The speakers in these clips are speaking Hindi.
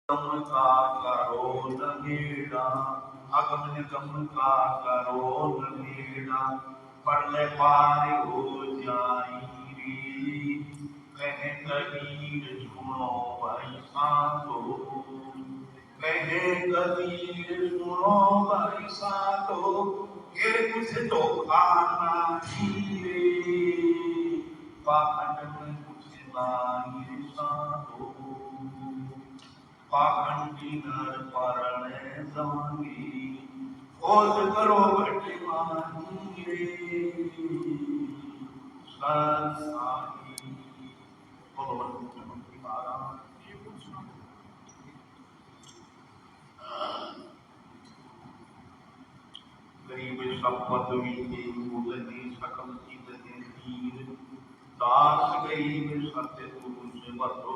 का करो नगेड़ा, अगम निगम का करो नगेड़ा, पढ़ने पारे हो जाई रे, कहे कबीर सुनो भाई साधो, कहे कबीर सुनो भाई साधो, ये कुछ तो खाना ही रे, पाखंड में कुछ नहीं साधो, पाखंडी नर परणे जानी, खोज करो भटमानी रे, संसारी। बोलो मुख्यमंत्री महाराज गरीब संपत वीते मुदने सकल जीतने तीर, दास गरीब सत्य तुझ बतो,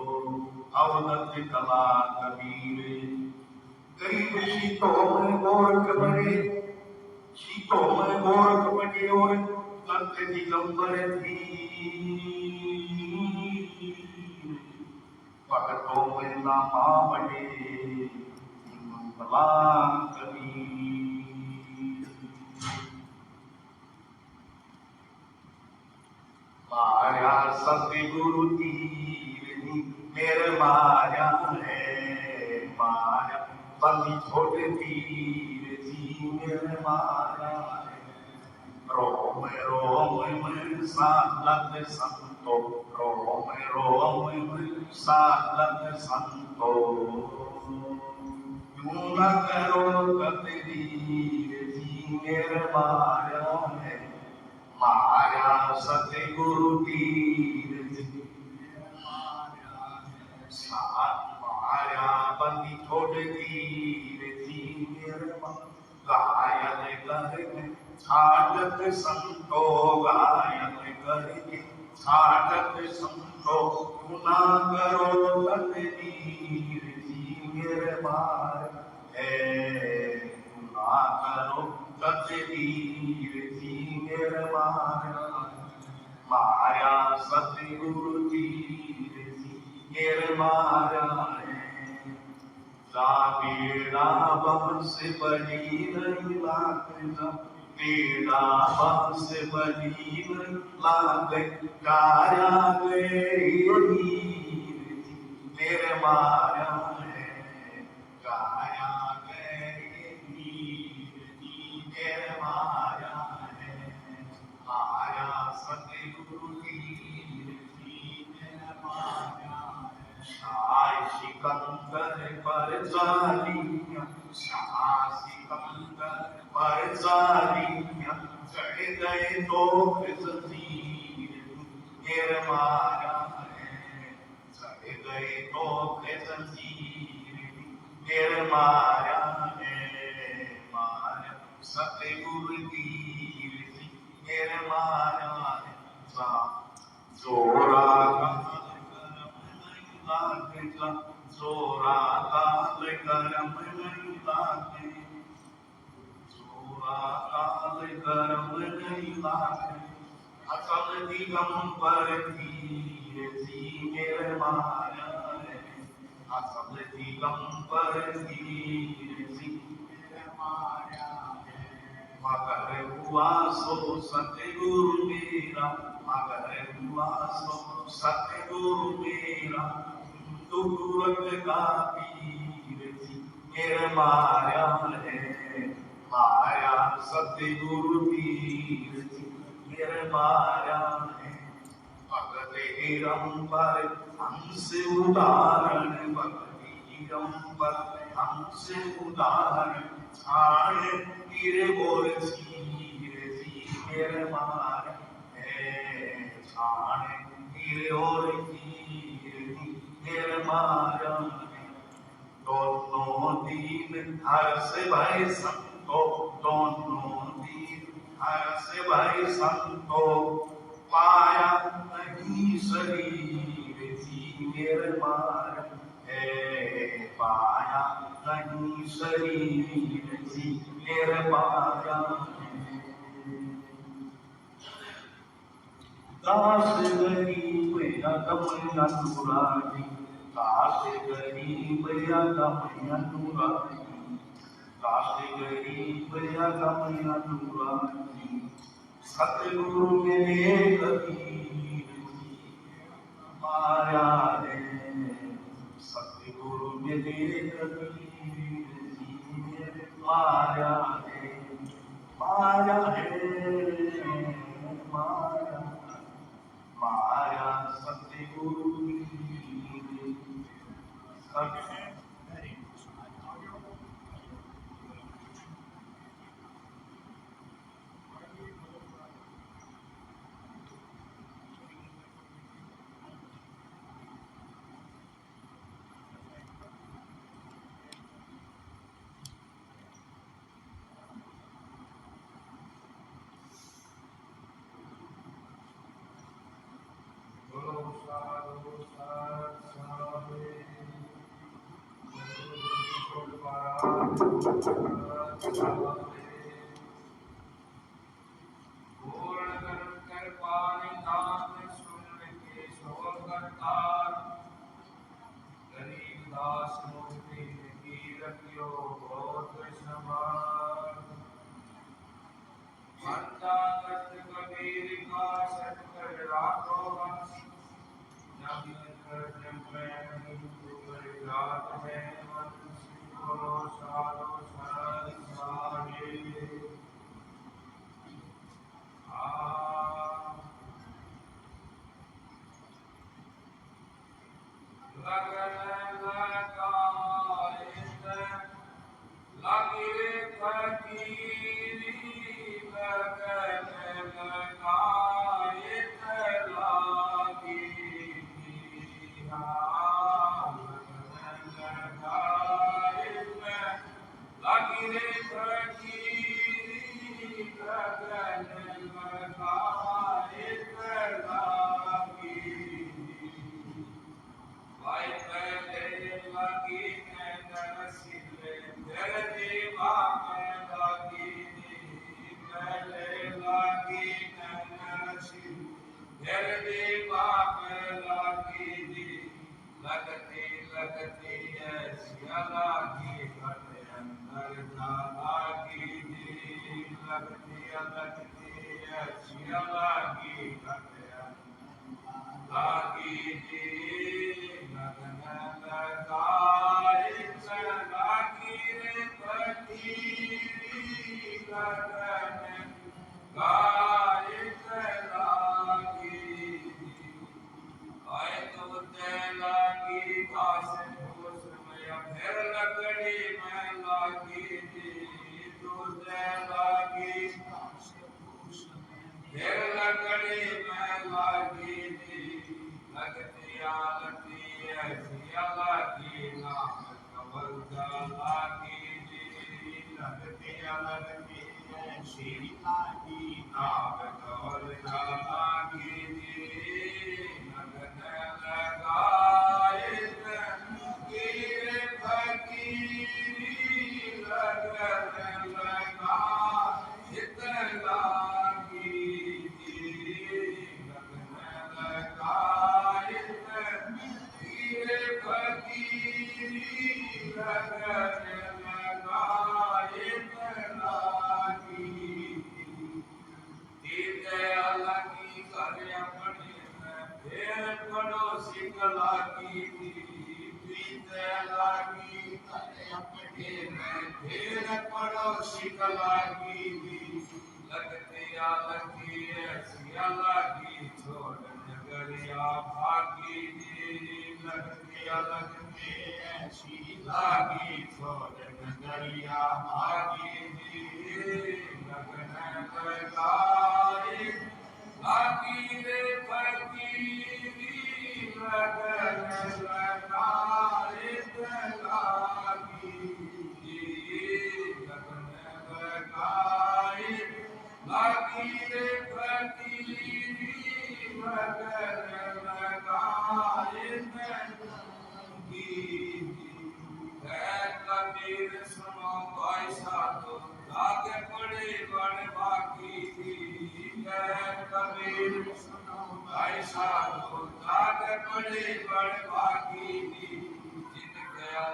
अवदत कला कबीर, गरीब शीतों में गोरख बने, शीतों में गोरख बने और सत्य दिगंबर थी, भक्तों में नामा बने कला कबीर। माया सतगुरु तीर मेरे माया है, माया बंदी छोड़ तीर जी मेरे माया है, रोम रोम में सालत संतो, रोम रोम में सालत संतो, यूं न करो तकदीर जी मेरे माया है, माया सतगुरु तीर माया बंदी छोड़ तीर जी मेरे गायन करके छाटक संतो, गायन करके छाटक संतो, गुना करो तकदीर जी मेरे मार है, गुना करो तकदीर जी मेरे माया, माया सतगुरु तीर जी मेरे माया है, बेड़ा बंस बड़ी नहीं लाख, बेड़ा बंस बड़ी नहीं लाख, काया गई मेरे माया है, काया गई मेरे माया है, माया सतगुरु तीर जी मेरे माया है, शाह सिकंदर पर जालियां, शाह सिकंदर पर जालियां, चढ़ गए तो जंजीर मेरे माया है, चढ़ गए तो जंजीर मेरे माया है, माया सतगुरु तीर जी मेरे माया है, जोरा जोरा काल करम नहीं लागे, जोरा काल करम नहीं लागे, असल दिगंबर तीर जी मेरे माया है, असल दिगंबर तीर जी मेरे माया है, मगर हुआ सो सतगुरु मेरा, मगर हुआ सो सतगुरु मेरा, तुरंत का पीर जी मेरे माया है, माया सतगुरु तीर जी मेरे माया है, भगते रंबर हमसे उदाहरण, भगती रंबर हमसे उदाहरण, छाड़ मेरे बोल चीर जी मेरे माया है, छाड़ मेरे और मेरे माया है, दोनों दीन हर से भाई संतो, दोनों दीन हर से भाई संतो, पाया नहीं शरीर जी मेरे माया है, पाया नहीं शरीर जी मेरे माया है, दास गरीब अगम अनुरागी, लाल गरीब या मैया नूरानी, लाल गरीब या मैया नूरानी, सतगुरु मिले कबीर जी माया रे, सतगुरु मिले कबीर जी माया रे, माया है माया, माया सतगुरु की सत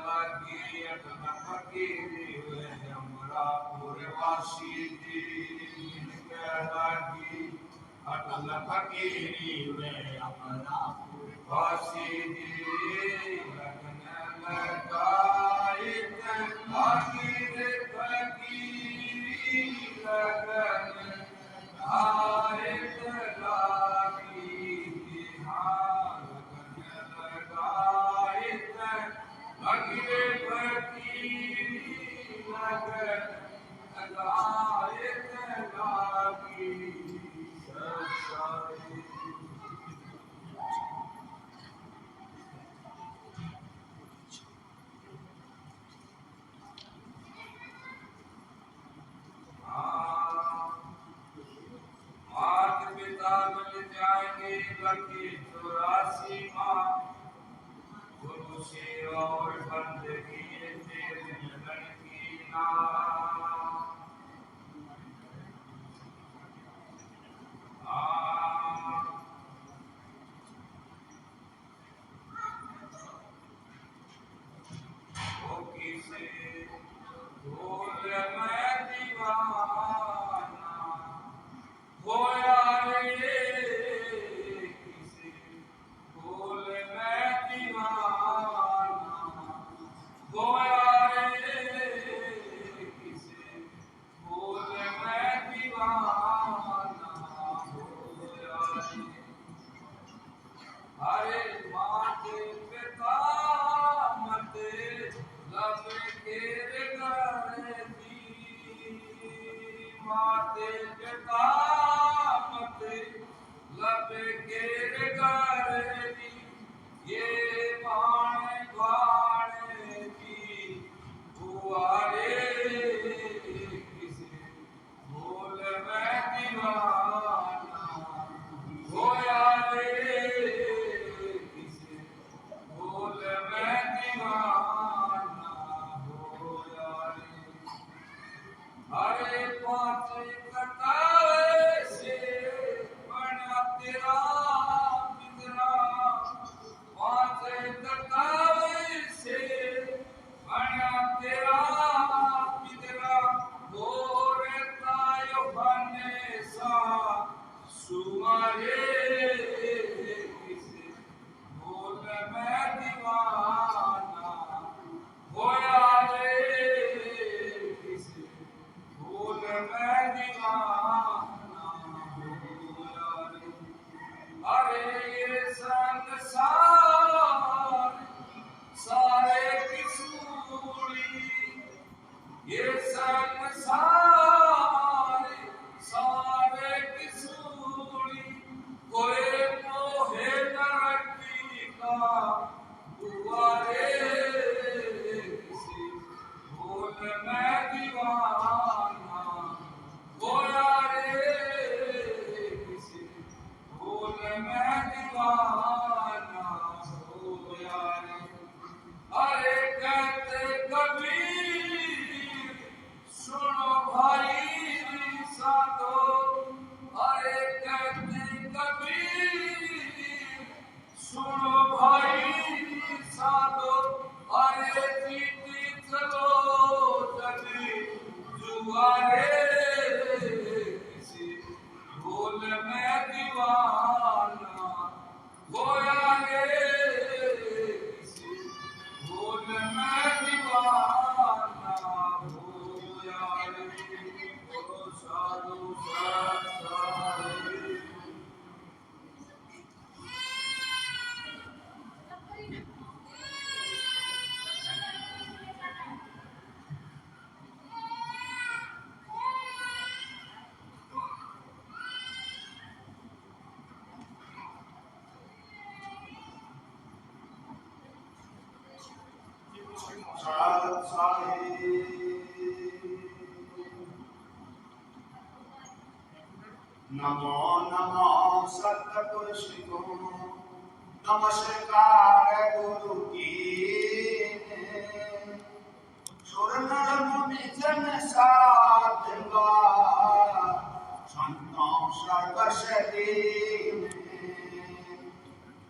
लगी अटल फकीरी वे अमरापुर वासी जी लगी अटल फकीरी वे अमरापुर वासी जी लगन लगाए फकीर फकीरी लगन आए लागी हाँ लगन लगाए फकीर फकीरी लगन लगाए लागी मात पिता मिल जाएंगे लकी 84 माँ गुरु सेवा और बंदगी तेरे लगन की नाम किसे भूल मैं दीवाना होया रे किसे भूल मैं दीवाना होया रे किसे भूल मैं दीवाना होया रे अरे माते पिता मते लब केर घर दी माते पिता मते लब केर घर दी ये बाण बाण की बुआरे किसे भूल मैं दीवाना होया रे किसे भूल मैं दीवाना होया रे अरे पाँच कटावे से बना तेरा पिंजरा पाँच कटावे से बना तेरा पिंजरा गोरे तायो बने सा सुमारे किसे भूल मैं दीवाना होया रे किसे भूल मैं दीवाना होया रे अरे ये संसार सारे किसूरी ये संसार सारे किसूरी कोई मोहे नरकी का दुआरे किसी भूल मैं दीवाना होया रे किसी भूल मैं दीवाना होया रे अरे कहते कबीर सुनो भाई साधो अरे कहते कबीर सुनो भाई साधो अरे जीती चलो जगी जुआरे किसी भूल मैं दीवाना होया रे किसी भूल मैं दीवाना होया रे ओ साधु साधु नमो नमो सतगुरु को नमस्कार गुरु की सुर नर मुनि जन साधगा संतों सर्वसदी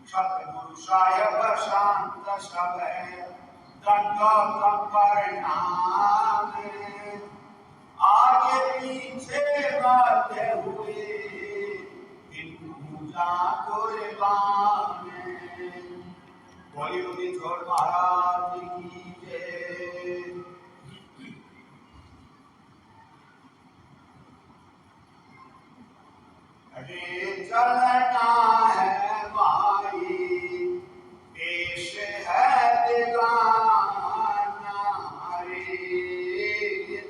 सतगुरु साहेब शांत सब परिणाम आगे पीछे बढ़ते हुए पूजा कुर्बान बोलिए छोड़ महाराज की जय। अरे चलना है भाई देश है बेगाना रे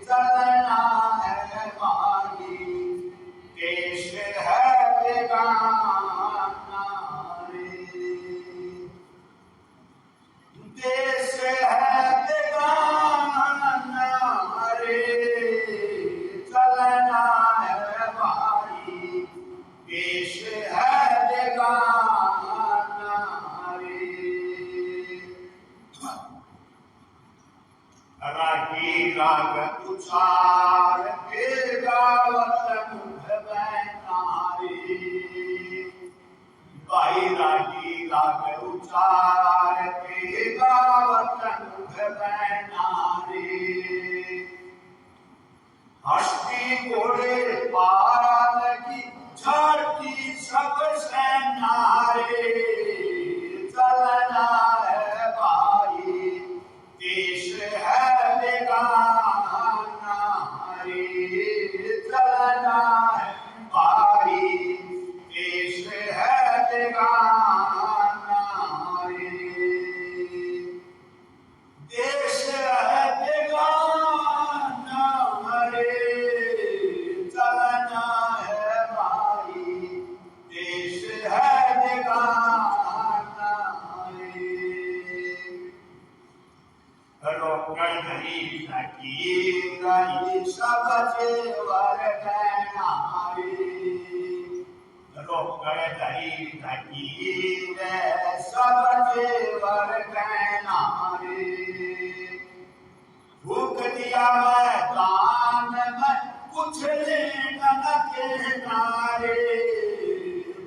चलना है भाई देश है बेगाना रे देश है बेगाना रे चलना है भाई देश है बेगाना रे रागी राग उचार के गावत मुख बैनारे भाई रागी राग उचार के गावत मुख बैनारे हस्ती घोड़े पाल की झड़ती सब सेनारे चलना है भाई देश है बेगाना रे चलना है भाई देश है बेगाना रे देश है बेगाना रे चलना है भाई देश है बेगाना रे रोकड़ नहीं लकीर ये सब जेवर गहना रे रोकड़ नहीं लकीर सब जेवर गहना रे भूख दिया मैदान में कुछ लेना न कहना रे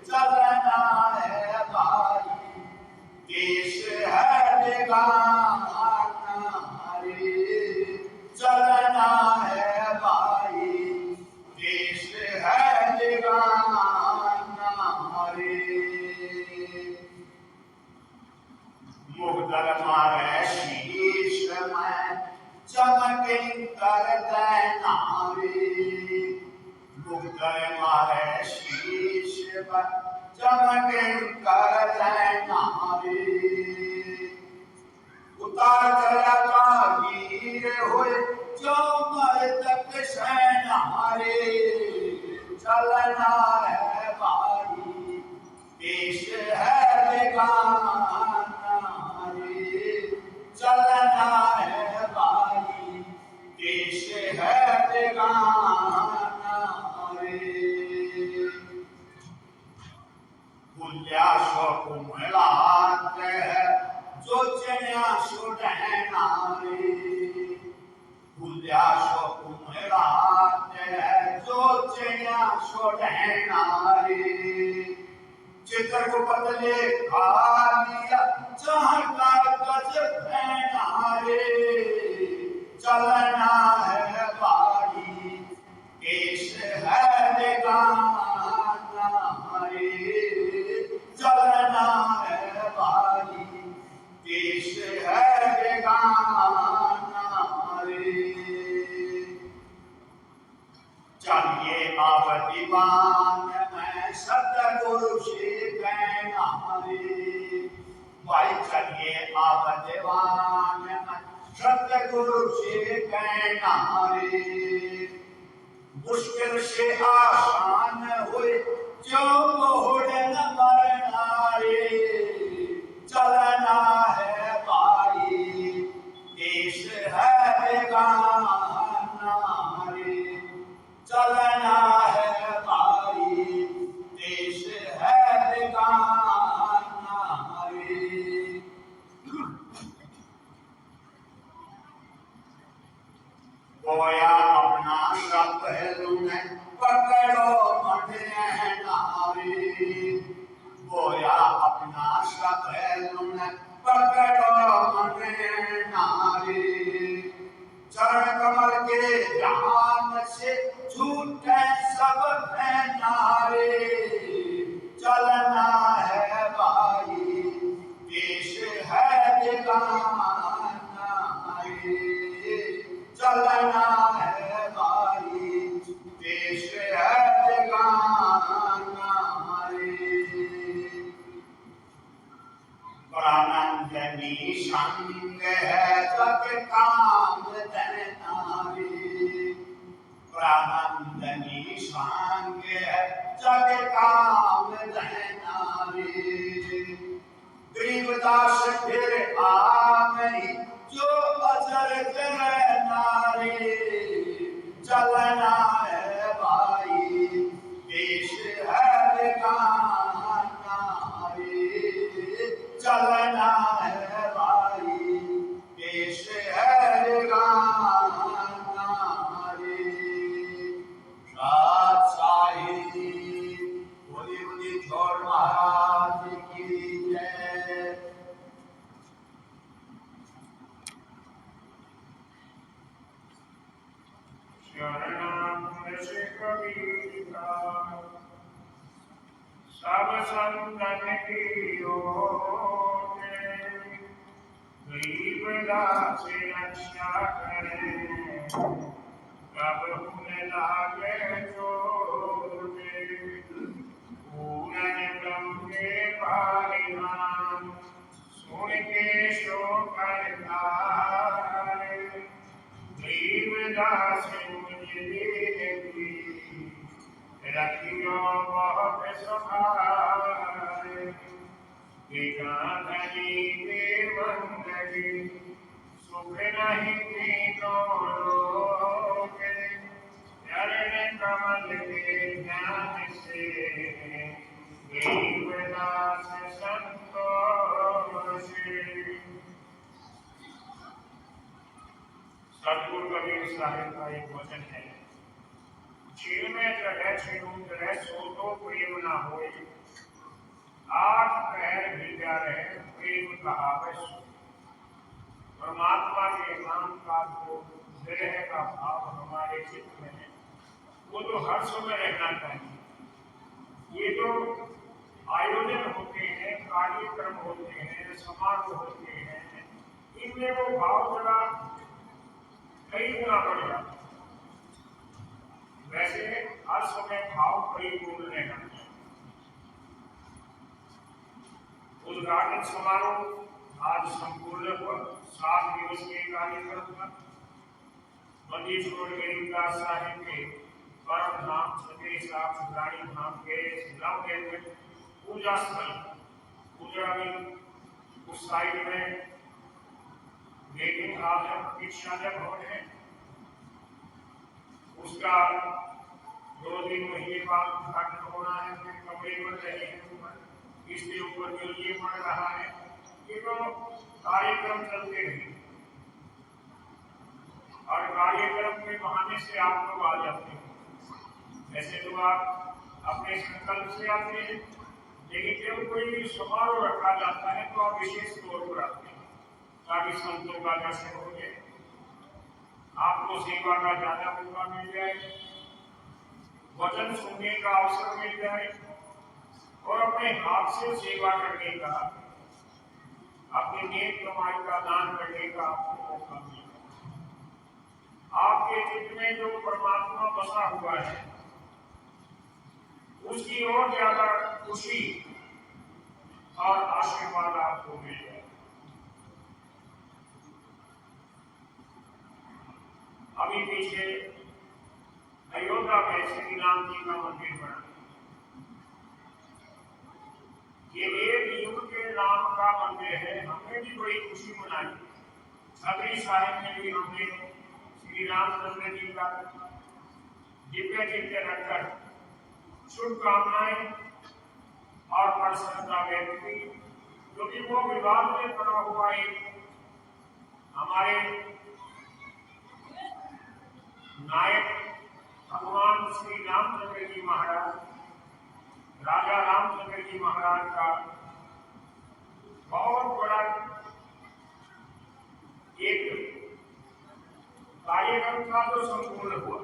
चलना है भाई देश है बेगाना रे चलना है भाई देश है बेगाना रे मुगदर मारे शीश में चमके कर देना रे मुगदर मारे शीश में चमके कर देना रे उतार चला का वीर हुए जो मर तक सेना रे चलना है भाई देश है बेगाना रे चलना है भाई देश है बेगाना रे पुल्या कुमलाते है जो चन्या सुडहना रे पुल्या कुमलाते है जो चन्या सुडहना रे चित्र को बदले खा लिया जहाँ का गज फैना रे चलना है भाई देश है बेगाना रे चलना है भाई देश है बेगाना रे चलिए अब दीवान मैं सतगुरु से कहना रे भाई चलिए अब दीवान मैं सतगुरु से कहना रे मुश्किल से आसान हुए जो मोड़ न मरना रे चलना है भाई देश है बेगाना रे चलना है भाई देश है बेगाना रे गोया अपना सब है पकड़ो मठे नारे गोया अपना सब है पकड़ो मठे नारे चरण कमल के ध्यान से छूटे सब नारे। चलना है भाई देश है बेगाना रे। चलना है भाई देश है बेगाना रे। प्राणंजनी संग है जग काम देना रे। प्राणंजनी संग है जग काम देना रे। गरीबदास फिर आमई जो अजर करना रे। चलना है भाई देश है बेगाना रे। चलना है भाई देश है बेगाना रे। सात साहिब बोली बोली छोड़ महाराज की जय। शरणम से कबीर का सब संतन की ओर गरीब दास रक्षा करे। कब उन्हें लागे चोटे पूरन ब्रह्म के पारिहान सुन के शोक करतारे। गरीब दास मुझे देवी रखियो बहुत सहारे। विकाधनी के बंदगी सुख नहीं तीनों लोके। चरण कमल के ध्यान से गरीब दास संतोष। सतगुरु कबीर साहिब का एक वचन है, झील में चढ़े छिड़ूं सो तो प्रेम ना होए। आठ पैर भीगा रहे प्रेम कहावे सो। परमात्मा के नाम का जो विरह का भाव हमारे चित्त में है वो तो हर समय रहना चाहिए। ये जो आयोजन होते हैं, कार्यक्रम होते हैं, समारोह होते हैं, इनमें वो भाव जरा कई गुना बढ़ जाता है। वैसे हर समय भाव परिपूर्ण रहना चाहिए। उद्घाटन समारोह आज संपूर्ण हुआ। 7 दिवसीय कार्यक्रम था। मधेश्वर गरीबदास साहिब के परम धाम छत्तीस सुधारी धाम के नवनिर्मित पूजा स्थल पूजा में उस साइड में वेटिंग हॉल है, प्रतीक्षालय भवन है। उसका 2-3 महीने बाद उद्घाटन होना है। फिर कमरे बन रहे हैं ऊपर, इसके ऊपर जो ये पड़ रहा है, ये तो कार्यक्रम चलते रहे और कार्यक्रम के बहाने से आप लोग आ जाते हैं। वैसे तो आप अपने संकल्प से आते हैं, लेकिन जब कोई समारोह रखा जाता है तो आप विशेष तौर पर आते हैं ताकि संतों का दर्शन हो जाए, आपको सेवा का ज्यादा मौका मिल जाए, वचन सुनने का अवसर मिल जाए और अपने हाथ से सेवा करने का, अपनी नेक कमाई का दान करने का आपको मौका मिल जाए। आपके चित्त में जो परमात्मा बसा हुआ है उसकी और ज्यादा खुशी और आशीर्वाद आपको मिल जाए। अभी पीछे अयोध्या में श्री राम जी का मंदिर बना। ये एक युग के राम का मंदिर है। हमने भी बड़ी खुशी मनाई। छतरी साहिब में भी हमने श्री रामचंद्र जी का दिव्य चित्र रखकर शुभकामनाएं और प्रसन्नता व्यक्त की, क्योंकि वो विवाद में पड़ा हुआ एक हमारे नायक भगवान श्री रामचंद्र जी महाराज, राजा रामचंद्र जी महाराज का बहुत बड़ा एक कार्यक्रम था तो संपूर्ण हुआ।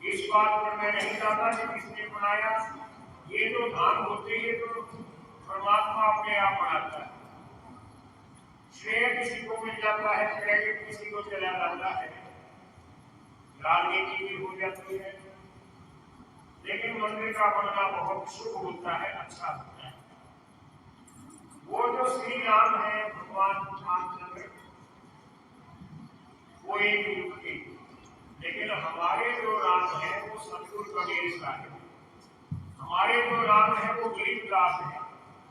इस बात पर मैं नहीं चाहता कि किसने बनाया, ये जो धाम होते हैं तो परमात्मा अपने आप बनाता है। श्रेय किसी को मिल जाता है, क्रेडिट किसी को चला जाता है, राजनीति भी हो जाती है, लेकिन मंदिर का बनना बहुत शुभ होता है, अच्छा होता है। वो जो श्री राम है, भगवान रामचंद्र, वो एक युग के, लेकिन हमारे जो राम है वो सतगुरु कबीर साहिब। हमारे जो राम है वो गरीबदास है।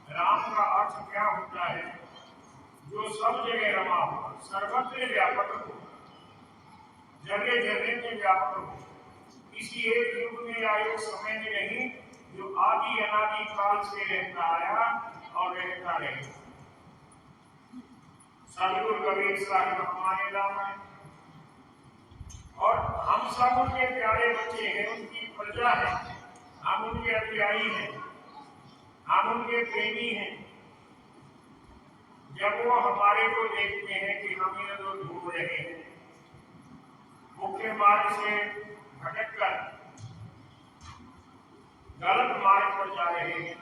राम का अर्थ क्या होता है? जो सब जगह रमा हो, सर्वत्र व्यापक हो, जगह जगह में व्यापक हो, किसी एक युग में या एक समय में नहीं, जो आदि अनादि काल से रहता आया और रहता रहेगा। सतगुरु कबीर साहिब हमारे राम है और हम सब उनके प्यारे बच्चे हैं, उनकी प्रजा है, हम उनके अनुयायी हैं, हम उनके प्रेमी हैं। जब वो हमारे को देखते हैं कि हम इन्हें तो ढूंढ रहे हैं, मुख्य मार्ग से भटककर गलत मार्ग पर जा रहे हैं,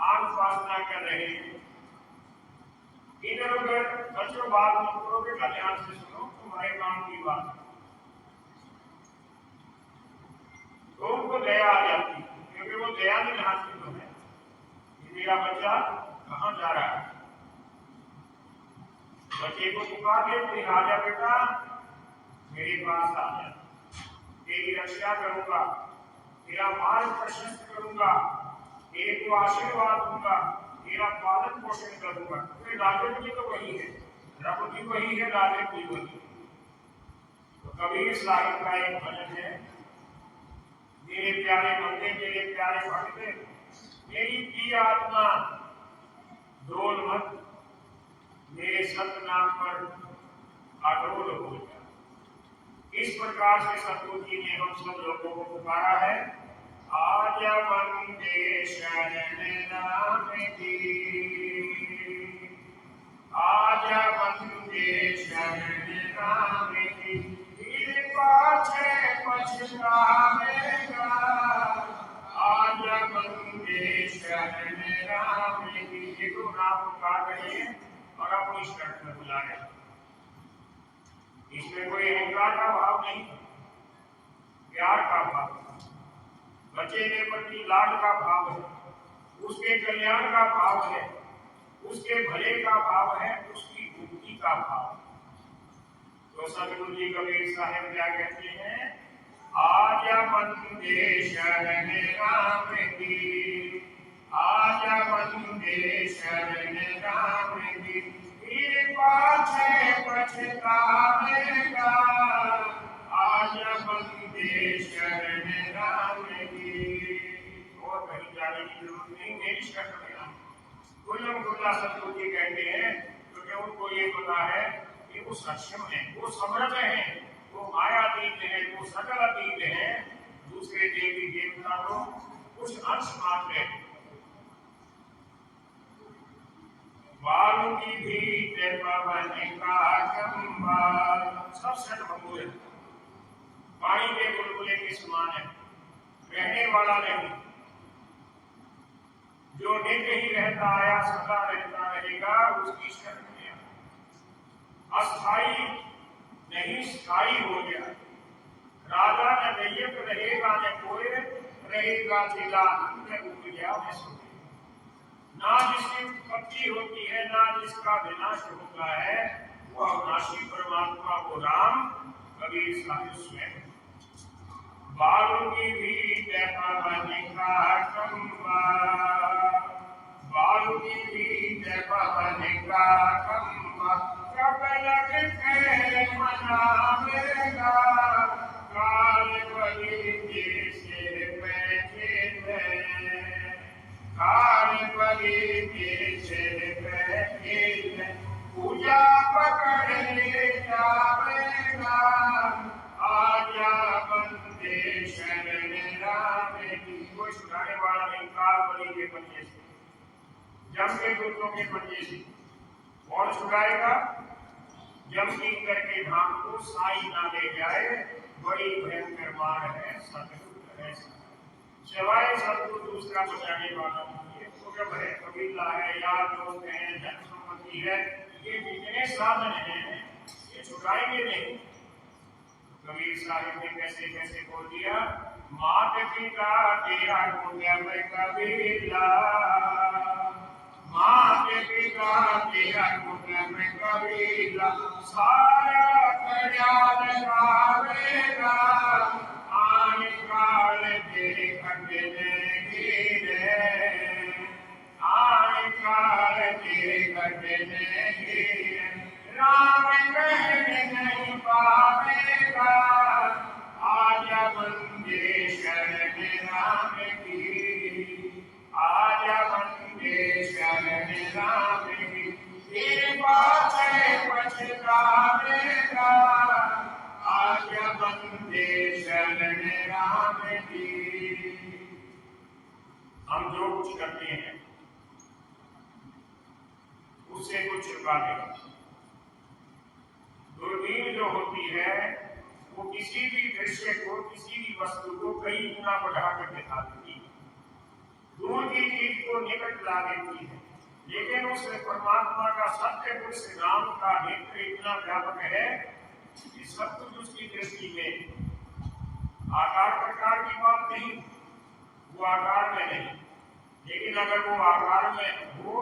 आग उपासना कर रहे हैं, इधर उधर बच्चों बात मत करो, बेटा ध्यान से सुनो, तुम्हारे काम की बात। तो उनको दया आ जाती है, क्योंकि वो दया निधान तो है कि मेरा बच्चा कहाँ जा रहा है। बच्चे को पुकार के कोई आ जा बेटा, मेरे पास आ जा, तेरी रक्षा करूंगा, तेरा मार्ग प्रशस्त करूंगा, तेरे को आशीर्वाद दूंगा, तेरा पालन पोषण करूंगा। क्योंकि राजन भी तो वही है, रब भी वही है, राजन भी वही है। तो कबीर साहिब का एक भजन है, मेरे प्यारे बंदे, मेरे प्यारे भक्त, मेरी प्रिय आत्मा डोल मत, मेरे सत नाम पर अडोल हो जा। इस प्रकार से सतगुरु जी ने हम सब लोगों को पुकारा है, आजा वंदे शरण नाम की, आजा वंदे शरण नाम की, फिर पाछे पछतावेगा, आजा वंदे शरण नाम की। ये तो नाम पुकार रहे हैं और अपनी शरण में बुला रहे हैं। इसमें कोई अहंकार का भाव नहीं, प्यार का भाव, बच्चे के प्रति लाड का भाव है, उसके कल्याण का भाव है, उसके भले का भाव है, उसकी मुक्ति का भाव। तो सतगुरु जी कबीर साहिब क्या कहते हैं? आजा वंदे शरण नाम की, आजा वंदे शरण नाम की, फिर पाछे पछतावेगा, आजा वंदे शरण नाम की। और कहीं जाने की जरूरत नहीं, मेरी शरण में आ। खुल्लम खुल्ला सतगुरु जी कहते हैं, क्योंकि उनको ये पता है कि वो सक्षम है, वो समर्थ है, वो मायातीत है, वो सकल अतीत है, दूसरे देवी देवता को कुछ अंश मात्र है। बालों की भीत पवन का चंबा, सब षटभंगुर है, पानी के बुलबुले के समान है, रहने वाला नहीं, जो नित्य ही रहता आया सदा रहता रहेगा, उसकी शरण में अस्थाई नहीं स्थायी हो गया। राजा न दैयक रहेगा, न कोई रहेगा, जिला न उठ गया न सोए। ना जिसकी उत्पत्ति होती है, ना जिसका विनाश होता है, वो अविनाशी परमात्मा को राम कबीर साहिब स्वयं। बालों की भी पवन का चंबा, बालों की भी पवन का चंबा, कब लग के मनावेगा, काल बलि के सिर पे खेले, काल बलि के सिर पे खेले, पूजा पकड़ ले जावेगा, आजा वंदे शरण नाम की। कोई छुड़ाने वाला नहीं, काल बलि के पंजे से, जम के दूतों के पंजे से। कौन छुड़ाएगा? जमदींगर के धाम को साई ना ले जाए, बड़ी भयंकर मार है सतगुरु है। सिवाय सबको दूसरा बचाने वाला नहीं है। तो जब है कबीला है, यार दोस्त है, धन संपत्ति है, ये जितने साधन हैं ये छुड़ाएंगे नहीं। कबीर साहिब ने कैसे कैसे बोल दिया, मात पिता तेरा गुण में कबीला, मात पिता तेरा गुण में कबीला, सारा कल्याण गावेगा, आने काल तेरे खंडने गिरे, आने काल तेरे खंडने गिरे, राम कहने नहीं पावेगा, आजा बंदे शरण राम की, आजा बंदे शरण राम की, तेरे पास पछतावेगा, आजा बंदे शरण राम की। हम जो कुछ करते हैं उससे कुछ छुपा देगा। दूरबीन जो होती है वो किसी भी दृश्य को, किसी भी वस्तु को कई गुना बढ़ाकर दिखा देती है, दूर की चीज को निकट ला देती है। लेकिन उस परमात्मा का सत्य पुरुष राम का नेत्र इतना व्यापक है कि सब कुछ उसकी दृष्टि में आकार प्रकार की बात नहीं, वो आकार में नहीं, लेकिन अगर वो आकार में हो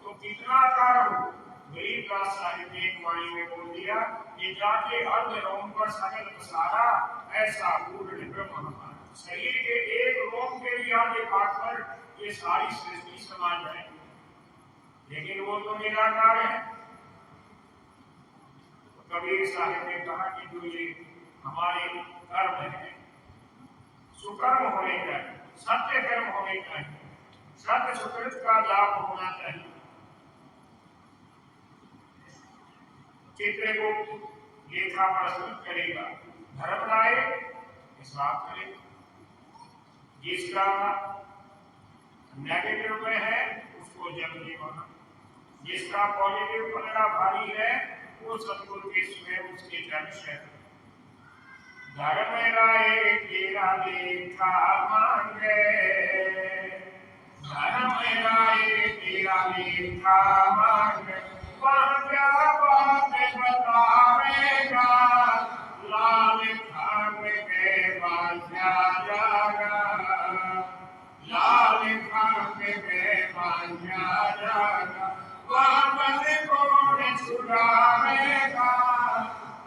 तो कितना आकार हो। गरीबदास साहिब ने एक वाणी में बोल दिया कि जाके अर्ध रोम पर सकल पसारा, ऐसा पूर्ण ब्रह्म हमारा। शरीर के एक रोम के भी आगे भाग पर ये सारी सृष्टि समा जाए, लेकिन वो तो निराकार है। कबीर साहिब ने कहा कि जो ये हमारे कर्म है, सुकर्म होने चाहिए, सत्य कर्म होने चाहिए, सत्य सुकृत का लाभ होना चाहिए। चित्र को लेखा प्रस्तुत करेगा, धर्म लाए हिसाब करेगा, जिसका नेगेटिव में है उसको जम जीवाना, जिसका पॉजिटिव पलड़ा भारी है वो सतगुरु के स्वयं उसके जन्म है। धर्म लाए तेरा लेखा मांगे, धर्म लाए तेरा लेखा मांगे, क्या बात बतावेगा, लाल खान में बांधा जागा, लाल खान में बांधा जागा, वापस कौन छुड़ावेगा,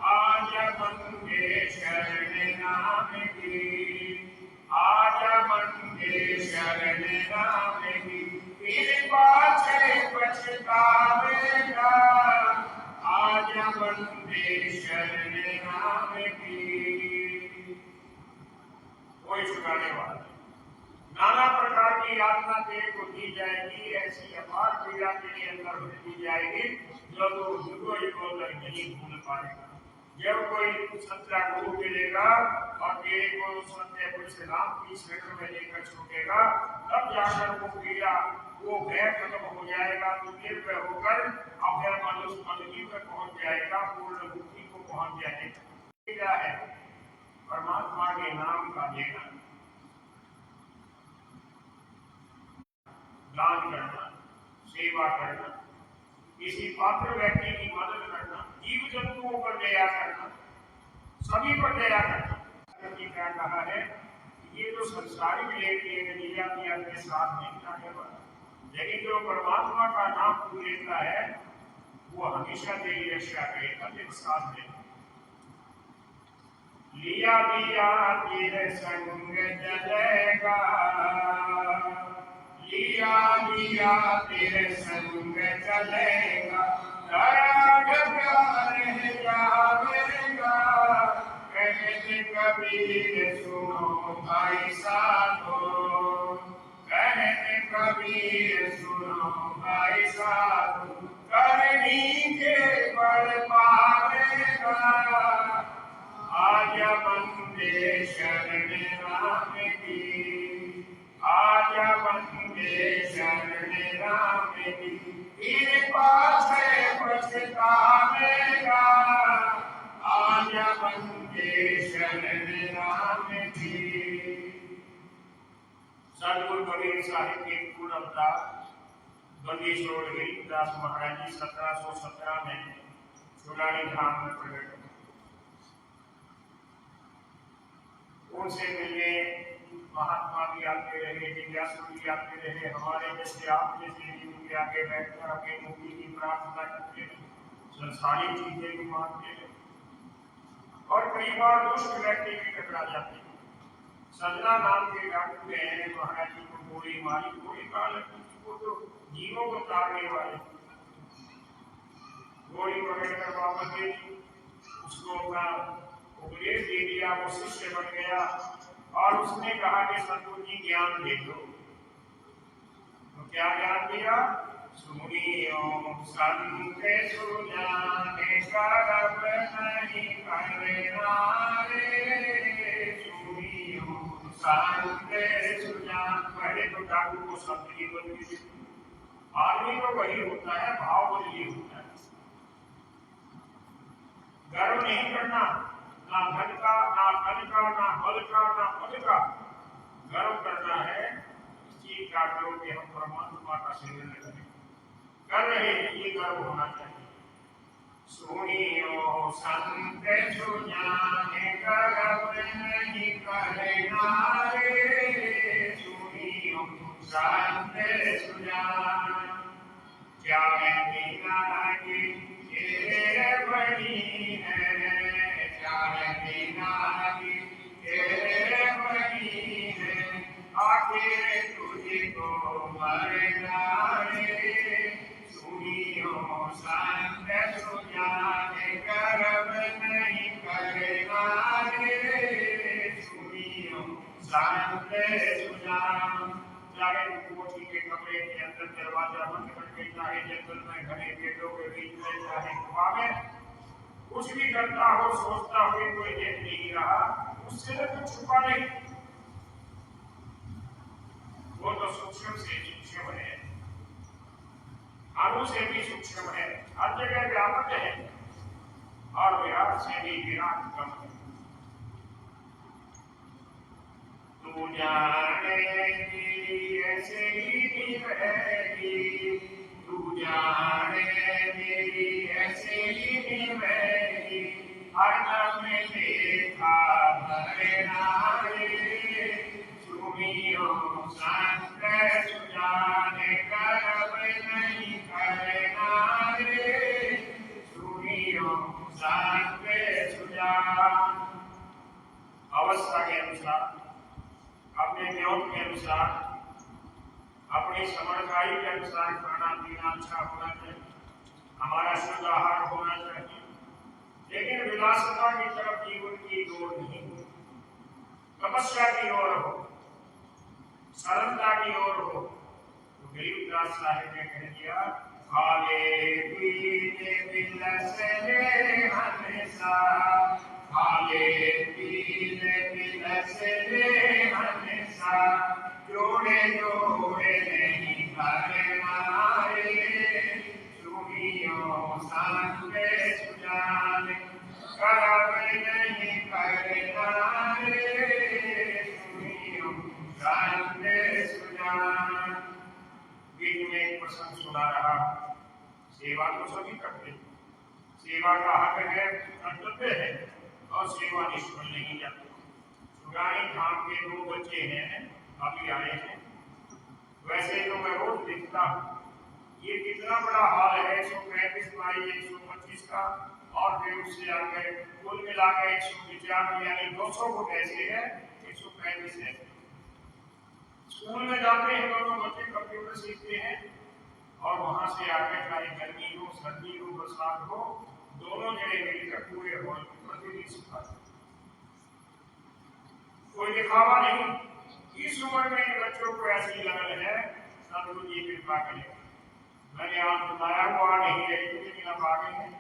आजा बंदे शरण नाम की, आजा बंदे शरण नाम की, तेरे पाछे पछतावेगा, आजा बंदे शरण नाम की। कोई छुड़ाने वाला, नाना प्रकार की यातना तेरे को दी जाएगी, ऐसी अपार पीड़ा तेरे अंदर दी जाएगी जो तू युगों युगों तक नहीं भूल पाएगा। जब कोई सच्चा गुरु मिलेगा और तेरे को सत्य पुरुष राम की शरण में लेकर छोड़ेगा, तब जाकर वो पीड़ा, वो भय खत्म हो जाएगा, तो निर्भय होकर अपने मनुष्य पदवी पर पहुंच जाएगा, पूर्ण मुक्ति को पहुंच जाएगा। क्या है परमात्मा के नाम का लेना, दान करना, सेवा करना, किसी पात्र व्यक्ति की मदद करना, जीव जंतुओं पर दया करना, सभी पर दया करना। क्या कहा है, ये जो संसारिक लीला किया के साथ नहीं जाने वाला, लेकिन जो परमात्मा का नाम तू लेता है वो हमेशा तेरी रक्षा करेगा, तेरे साथ देगा। लिया दिया तेरे संग चलेगा, लिया दिया तेरे संग चलेगा, रह जावेगा, कहते कबीर सुनो भाई साधो, कहते कबीर सुनो भाई साधो, करनी के बल पावेगा, आजा बंदे शरण राम की, आजा बंदे शरण राम की, तेरे पास पछतावेगा, सतगुरु कबीर साहिब के पूर्ण अवतार बंदीश्वर गरीबदास महाराज जी 1717 में चुलानी धाम में प्रकट हुए। उनसे मिलने महात्मा भी आते रहे, जिज्ञासु भी आते रहे, हमारे जैसे आप जैसे भी उनके आगे बैठकर अपनी मुक्ति की प्रार्थना करते रहे, संसारिक चीजें भी मानते रहे और कई बार दुष्ट व्यक्ति भी टकरा जाते हैं। सजना नाम के डाकू ने महाराज जी को गोली मारी, गोली मार लगी, वो तो जीवों को ताड़ने वाले, गोली पकड़कर वापस दे दी, उसको अपना उपदेश दे दिया, वो शिष्य बन गया और उसने कहा कि सतगुरु जी ज्ञान दे दो। तो क्या ज्ञान दिया? सुनियो संत सुजाने करब नहीं करना रे, सुनियो संत सुजान। पहले तो डाकू को शब्द की बदली, आदमी तो वही होता है, भाव बदली होता है। गर्व नहीं करना, ना धन का, ना कल का, ना बल का, ना पद का। गर्व करना है इस चीज का करो कि हम परमात्मा का सेवन करें, कर रहे हैं, ये गर्व होना चाहिए। सुनियो संत सुजाने करब नहीं करना रे, सुनियो संत सुजान। क्या बिना के बनी है, क्या बिना के बनी है, आखिर तुझको मरना रे, सुनियो संत सुजाने करब नहीं करना रे, सुनियो संत सुजान। चाहे कोठी के कमरे के अंदर दरवाजा बंद करके, चाहे जंगल में घने पेड़ों के बीच में, चाहे गुफा में, कुछ भी करता हो, सोचता हो कोई देख नहीं रहा, उससे तो कुछ छुपा नहीं, वो तो सूक्ष्म से सूक्ष्म है, अणु से भी सूक्ष्म है, हर जगह व्यापक है और विराट से भी विराट कम है। तू जाने मेरी ऐसे ही रहेगी, तू जाने मेरी ऐसे ही रहेगी, हरदम देखा भरना रे, सुनियो संत सुजाने करब नहीं करना रे, सुनियो संत सुजान। अवस्था के अनुसार, अपने योग के अनुसार, अपनी समझदारी के अनुसार खाना पीना अच्छा होना चाहिए, हमारा शुद्ध आहार होना चाहिए, लेकिन विलासिता की तरफ जीवन की दौड़ नहीं हो, तपस्या की ओर हो, सरलता की ओर हो। तो गरीबदास साहिब ने कह दिया, खाले पीले बिलसले हमेशा, खाले पीले बिलसले हमेशा, जोड़े जोड़े नहीं करना रे, सुनियो संत सुजाने करब नहीं करना रे, सुनियो संत सुजान। बीच में एक प्रसंग सुना रहा, सेवा तो सभी करते हैं, सेवा का हक है, कर्तव्य है और सेवा निष्फल नहीं जाती। सुगानी धाम के 2 बच्चे हैं, अभी आए हैं, वैसे तो मैं रोज देखता हूँ। ये कितना बड़ा हॉल है, 135 बाई 125 का, और फिर उससे आगे कुल मिलाकर 195 यानी 200 फुट ऐसे है, 135 है। स्कूल में जाते हैं दोनों बच्चे, कंप्यूटर सीखते हैं और वहां से आगे चाहे गर्मी हो, सर्दी हो, बरसात हो, दोनों जगह मिलकर पूरे हॉल में प्रतिदिन सिखाते। कोई दिखावा नहीं। इस उम्र में इन बच्चों को ऐसी लगन है, सतगुरु जी कृपा करें। मैंने आप बताया हुआ नहीं रही थी, लेकिन अब आगे हैं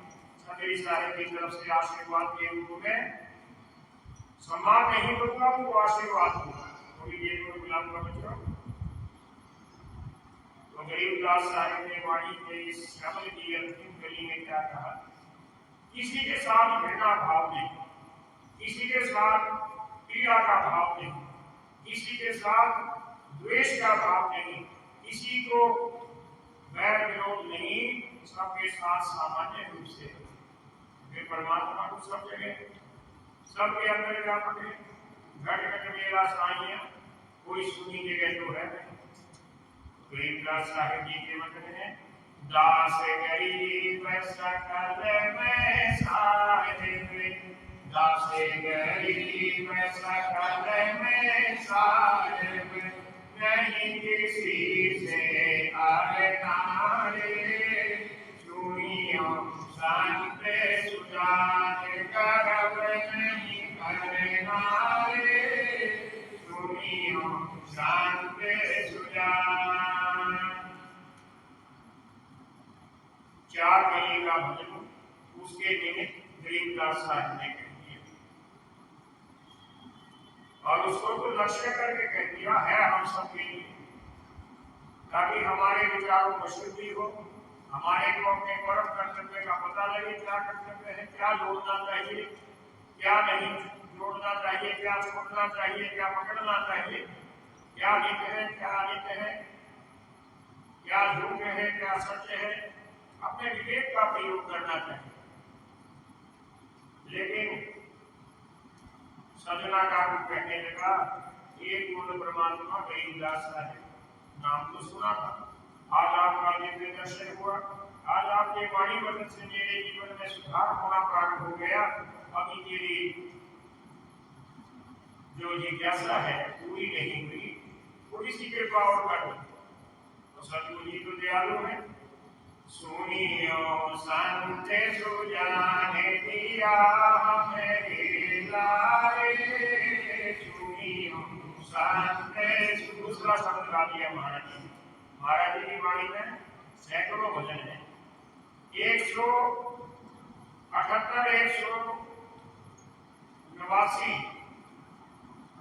छतरी साहिब की तरफ से आशीर्वाद के रूप में, सम्मान नहीं दूंगा, वो आशीर्वाद दूंगा। थोड़ी देर में बुलाऊंगा बच्चों। तो गरीबदास साहिब ने वाणी के इस शब्द की अंतिम कली में क्या कहा? किसी के साथ घृणा भाव नहीं, किसी के साथ पीड़ा का भाव नहीं, किसी के साथ द्वेष का भाव नहीं, किसी को वैर विरोध नहीं, सबके साथ सामान्य रूप से वे परमात्मा को सब जगह सबके अंदर व्यापक है। घट घट मेरा साइया, कोई सुनी जगह तो है नहीं। प्रेमदास साहिब जी के वचन है, दास गरीब सकल में साहिब, दास गरीब सकल में साहिब, नहीं किसी से अरनारे, सुनियो संत सुजान करब नहीं करनारे, सुनियो संत सुजान। चार कली का भजन उसके निमित्त गरीबदास साहिब ने कह दिया, और उसको तो लक्ष्य करके कह दिया है हम सबके लिए, ताकि हमारे विचारों को शुद्धि हो, हमारे को अपने परम कर्तव्य का पता लगे, क्या कर्तव्य है, क्या जोड़ना चाहिए, क्या नहीं जोड़ना चाहिए, क्या छोड़ना चाहिए, क्या पकड़ना चाहिए, क्या नित्य है, क्या अनित्य है, क्या झूठ है, क्या सत्य है, अपने विवेक का प्रयोग करना चाहिए। लेकिन सजना का कहने लगा, एक पूर्ण परमात्मा गरीबदास साहिब, नाम तो सुना था, आज आपका दिव्य दर्शन हुआ, आज आपके वाणी वचन से मेरे जीवन में सुधार होना प्रारंभ हो गया। अभी मेरी जो जिज्ञासा है पूरी नहीं हुई, थोड़ी सी कृपा और कर दो। तो सतगुरु जी तो दयालु है, सुनियो संत सुजान दिया हमें लाए, सुनियो संत। दूसरा शब्द गा दिया महाराज जी। महाराज जी की वाणी में सैकड़ों भजन है, 178 189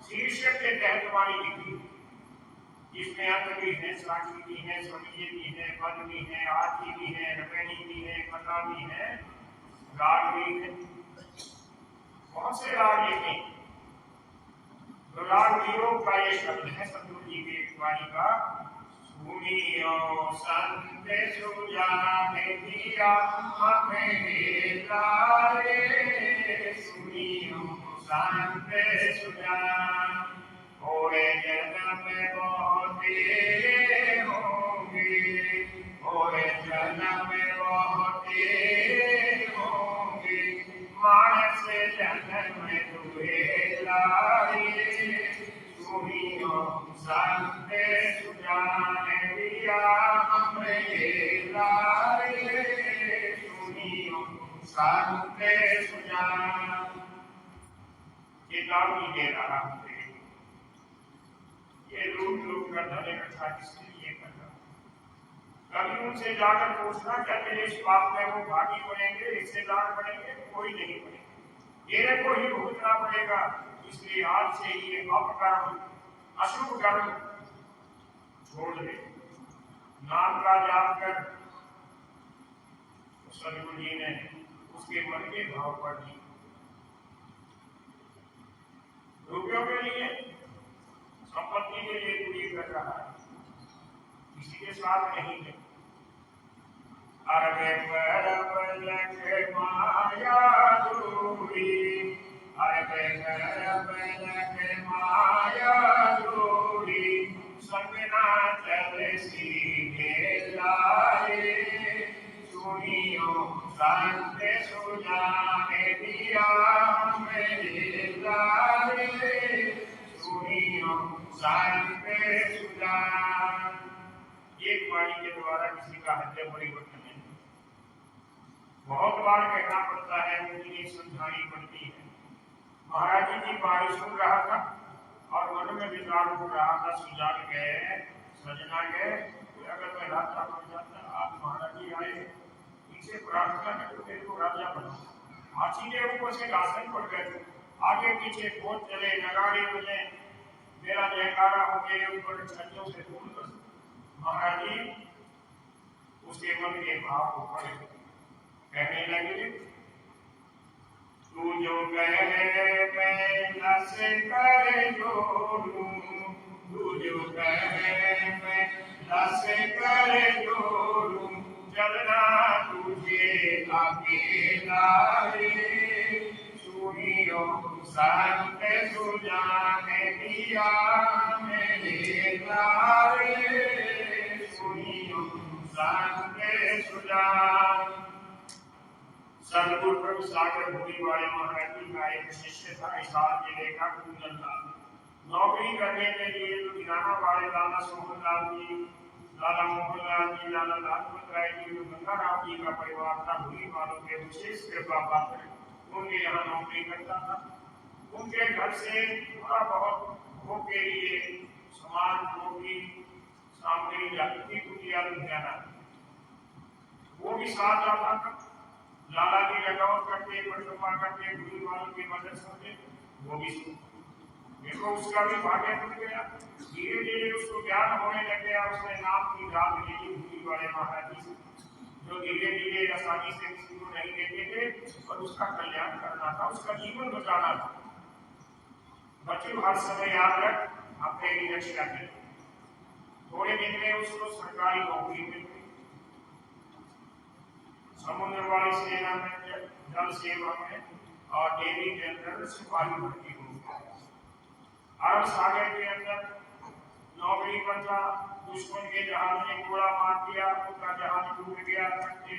शीर्षक के तहत वाणी लिखी, जिसमें अंत भी है, साक्षी भी है, स्वमीय भी है, पद भी है, आरती भी है, रपैनी भी है, कथा भी है, राग भी है, बहुत से राग लिखे। तो राग वियोग का ये शब्द है सतगुरु जी की वाणी का, सुनियो संत सुजान दिया हमें लाए, सुनियो संत सुजान। थोड़े जन्म बहुत तेरे होंगे, थोड़े जन्म बहुत तेरे होंगे, मानस जन्म तुहे लाए, सुनियो संत सुजान दिया हमें लाए, सुनियो संत सुजान। चेतावनी दे रहा हूं, ये लूट लूट कर धन इकट्ठा किसके लिए कर रहा? कभी उनसे जाकर पूछना, क्या तेरे इस पाप में वो भागी बनेंगे, हिस्सेदार बनेंगे? कोई नहीं बनेंगे, तेरे को ही भुगतना पड़ेगा। इसलिए आज से ये अपकर्म, अशुभ कर्म छोड़ दे, नाम का जाप कर। सतगुरु जी ने उसके मन के भाव पर दी। रुपयों के लिए, संपत्ति के लिए पूरी कर रहा है, किसी के साथ नहीं है। अरे परम लख माया दूरी, अरे परम लख माया दूरी, संग ना चल सीधे लाए, सुनियो संत सुजान दिया हमें लाए, सुनियो संत सुजान। एक वाणी के द्वारा किसी का हृदय परिवर्तन नहीं, बहुत बार कहना पड़ता है, मुझे समझानी पड़ती है। महाराज जी की वाणी सुन रहा था और मन में विचार हो रहा था, सुजान गए, सजना गए, अगर मैं राजा बन जाता, आज महाराज जी आए, इनसे प्रार्थना कर मेरे को राजा बना। हाथी के ऊपर से आसन पर गए, आगे पीछे बहुत चले, नगाड़े बजे, मेरा जयकारा हो, मेरे ऊपर छज्जों से फूल कर। महाराज जी उसके मन के भाव को पढ़े, कहने लगे, तू जो कहे मैं नस कर जोड़ूं, तू जो कहे मैं दस कर जोड़ूं चलना तुझे अकेला रे सुनियो संत सुजाने दिया मेरे लारे सुनियो संत सुजान। सदगुरु प्रभु सागर भूमि वाले महाराज जी का एक शिष्य था हिसार जिले का कुंदन लाल। नौकरी करने के लिए लुधियाना वाले लाला सोहन लाल जी, लाला मोहन लाल जी, लाला लाजपत राय जी, जो गंगाराम जी का परिवार था, भूमि वालों के विशेष कृपा पात्र उनके यहाँ नौकरी करता था। उनके घर से थोड़ा बहुत भोग के लिए सामान रोटी सामग्री जाती थी कुटिया लुधियाना, वो भी साथ जाता था। लाला जी लगावत करके परिक्रमा करके भूमि वालों की मदद करके वो भी देखो उसका भी भाग्य टूट गया। धीरे धीरे उसको ज्ञान होने लग गया। उसने नाम की दात ली भूमि वाले महाराज जी से, जो धीरे धीरे आसानी से किसी को नहीं देते थे और उसका कल्याण करना था, उसका जीवन बचाना था। बच्चों हर समय याद रख अपने की रक्षा कर। थोड़े दिन में उसको सरकारी नौकरी मिल गई। समुद्र वाली सेना में, जल सेवा में और नेवी के अंदर सिपाही भर्ती हो गया। अरब सागर के अंदर नौकरी पर था। दुश्मन के जहाज ने गोला मार दिया, उनका जहाज डूब गया,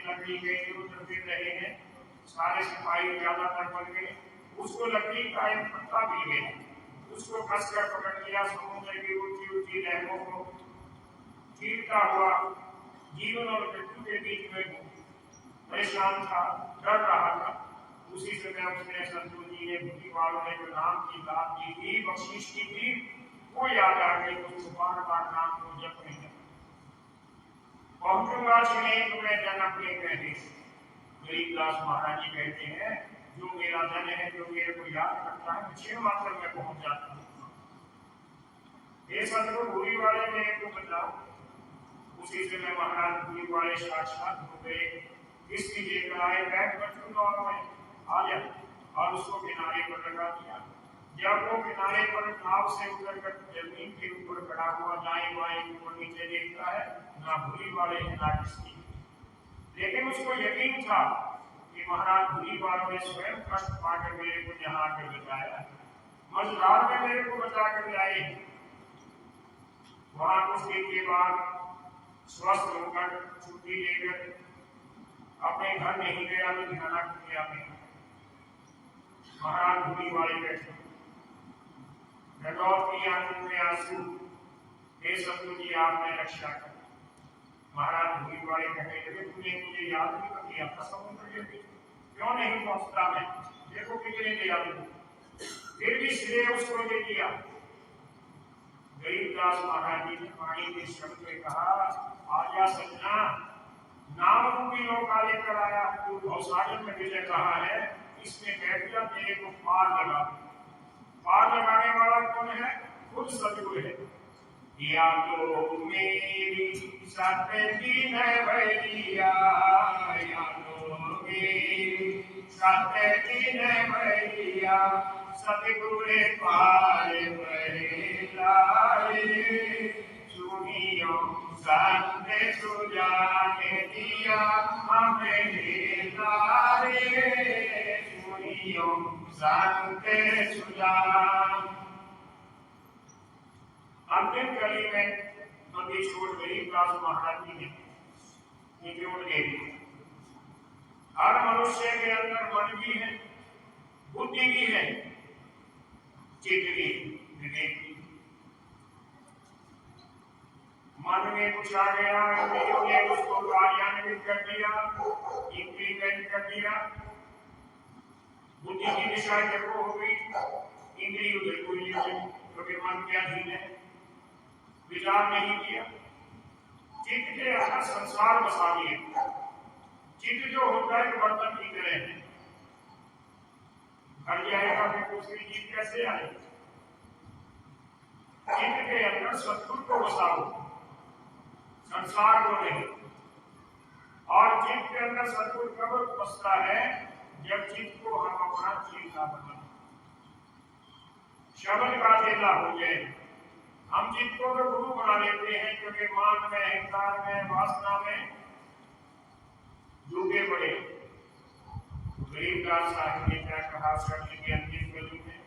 लकड़ी गई, उधर फिर रहे हैं। सारे सिपाही ज्यादातर बन गए। उसको लकड़ी का एक पत्ता मिल गया, उसको कसकर पकड़ लिया। समुद्र की ऊंची ऊंची लहरों को चीरता हुआ जीवन और मृत्यु के बीच में परेशान था, डर रहा था। उसी समय उसने संतों जी ने भूमि वालों ने जो नाम की दात दी थी, बख्शिश की थी, वो याद आ गई। तो बार बार नाम को जप नहीं है। पहुंचूंगा छिने तुम्हें जन अपने कहने से। गरीबदास महाराज जी कहते हैं, जो मेरा धन है, जो मेरे को याद करता है, क्षण मात्र में पहुंच जाता हूँ। ये सदगुरु भूमि वाले मेरे को बताओ। उसी समय महाराज भूमि वाले साक्षात हो गए। इसकी लेकर आए, बैठ बच्चों दौड़ में आ गया और उसको किनारे पर लगा दिया। जब वो किनारे पर नाव से उतरकर जमीन के ऊपर खड़ा हुआ, दाएं बाएं ऊपर नीचे देखता है, ना भूमि वाले हैं ना किसकी। लेकिन उसको यकीन था कि महाराज भूमि वालों ने स्वयं कष्ट पाकर मेरे को यहाँ आकर बचाया, मझधार में मेरे को बचा कर लाए। वहां कुछ दिन के बाद स्वस्थ होकर छुट्टी लेकर अपने घर नहीं गया, लुधियाना कुटिया में महाराज भूमि वाले बैठे। गदौर की आंखों में आंसू, हे सतगुरु जी आपने रक्षा कर। महाराज भूमि वाले कहने लगे, तूने मुझे याद नहीं कर दिया था समुद्र के बीच, क्यों नहीं पहुंचता मैं? देखो कितने दयालु। फिर भी श्रेय उसको दे दिया। गरीबदास महाराज जी ने पानी के शब्द में कहा, आजा सजना, नाम रूपी नौका लेकर आया, तो भवसागर में विजय कहा है, इसमें बैठ जा, तेरे को पार लगा। पार लगाने वाला कौन है? खुद सतगुरु है। या तो मेरी सतगुरु है भैया, या तो मेरी सतगुरु है भैया, सतगुरु पार बहे लाए। सुनियो संत सुजाने दिया हमें लारे, सुनियो संत सुजान। अंतिम कली में नदी छोड़ गरीबदास महाराज जी ने निचोड़ दे दी। हर मनुष्य के अंदर मन भी है, बुद्धि भी है, चित्त भी, विवेक भी। मन में कुछ आ गया, इंद्रियों ने उसको कार्यान्वित कर दिया, इंप्लीमेंट कर दिया। बुद्धि की दिशा इधर को हो गई, इंद्रिय उधर को ले गई, क्योंकि मन के अधीन है, विचार नहीं किया। चित्त के अंदर संसार बसा दिए। चित्त जो होता है बर्तन की तरह है, घर जाएगा फिर दूसरी चीज कैसे आएगी? चित्त के अंदर सतगुरु को बसाओ, संसार को नहीं। और चित्त के अंदर सतगुरु कब बसता है? जब चित्त को हम अपना चेला बना, शब्द का चेला हो जाए। हम जिनको तो गुरु बना लेते हैं क्योंकि मान में, अहंकार में, वासना में डूबे पड़े। गरीबदास साहब ने क्या कहा शब्द के अंतिम कली में,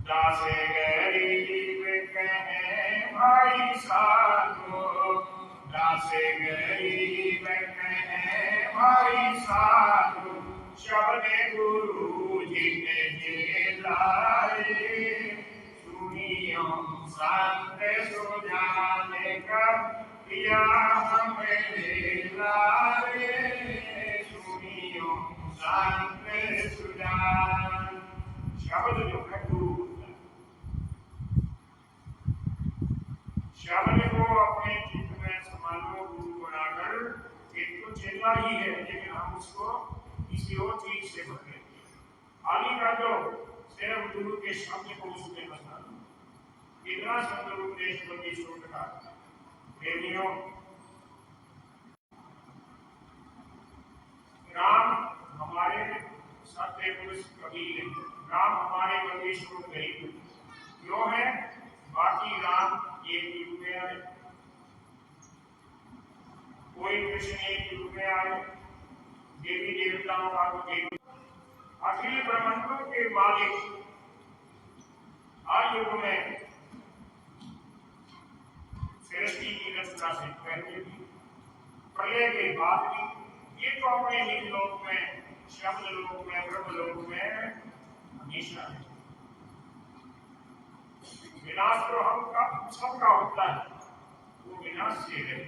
दासे गरीब कहे भाई साधो, दासे गरीब कहे भाई साधो, शब्द गुरु जी ने लाए, सुनियो संत सुजाने का किया हमें लाए, सुनियो संत सुजान। शब्द जो है गुरु होता है। शब्द को अपने चित्त में संभालो, गुरु बनाकर। एक तो चेला ही है लेकिन हम उसको किसी और चीज से भर लेते हैं। खाली का जो सिर्फ गुरु के शब्द को उसमें बता, इतना सुंदर उपदेश बंदी छोड़ का प्रेमियों। राम हमारे सत्य पुरुष कवि है, राम हमारे परमेश्वर गरीब क्यों है? बाकी राम एक युग में आए, कोई कृष्ण एक युग में आए, देवी देवताओं का तो देवी, अखिल ब्रह्मांडों के मालिक हर युग में सृष्टि की रचना से पहले भी, प्रलय के बाद भी, ये तो अपने निज लोक में, शब्द लोक में, ब्रह्म लोक में हमेशा है। विनाश तो हम सबका होता है, वो विनाश से है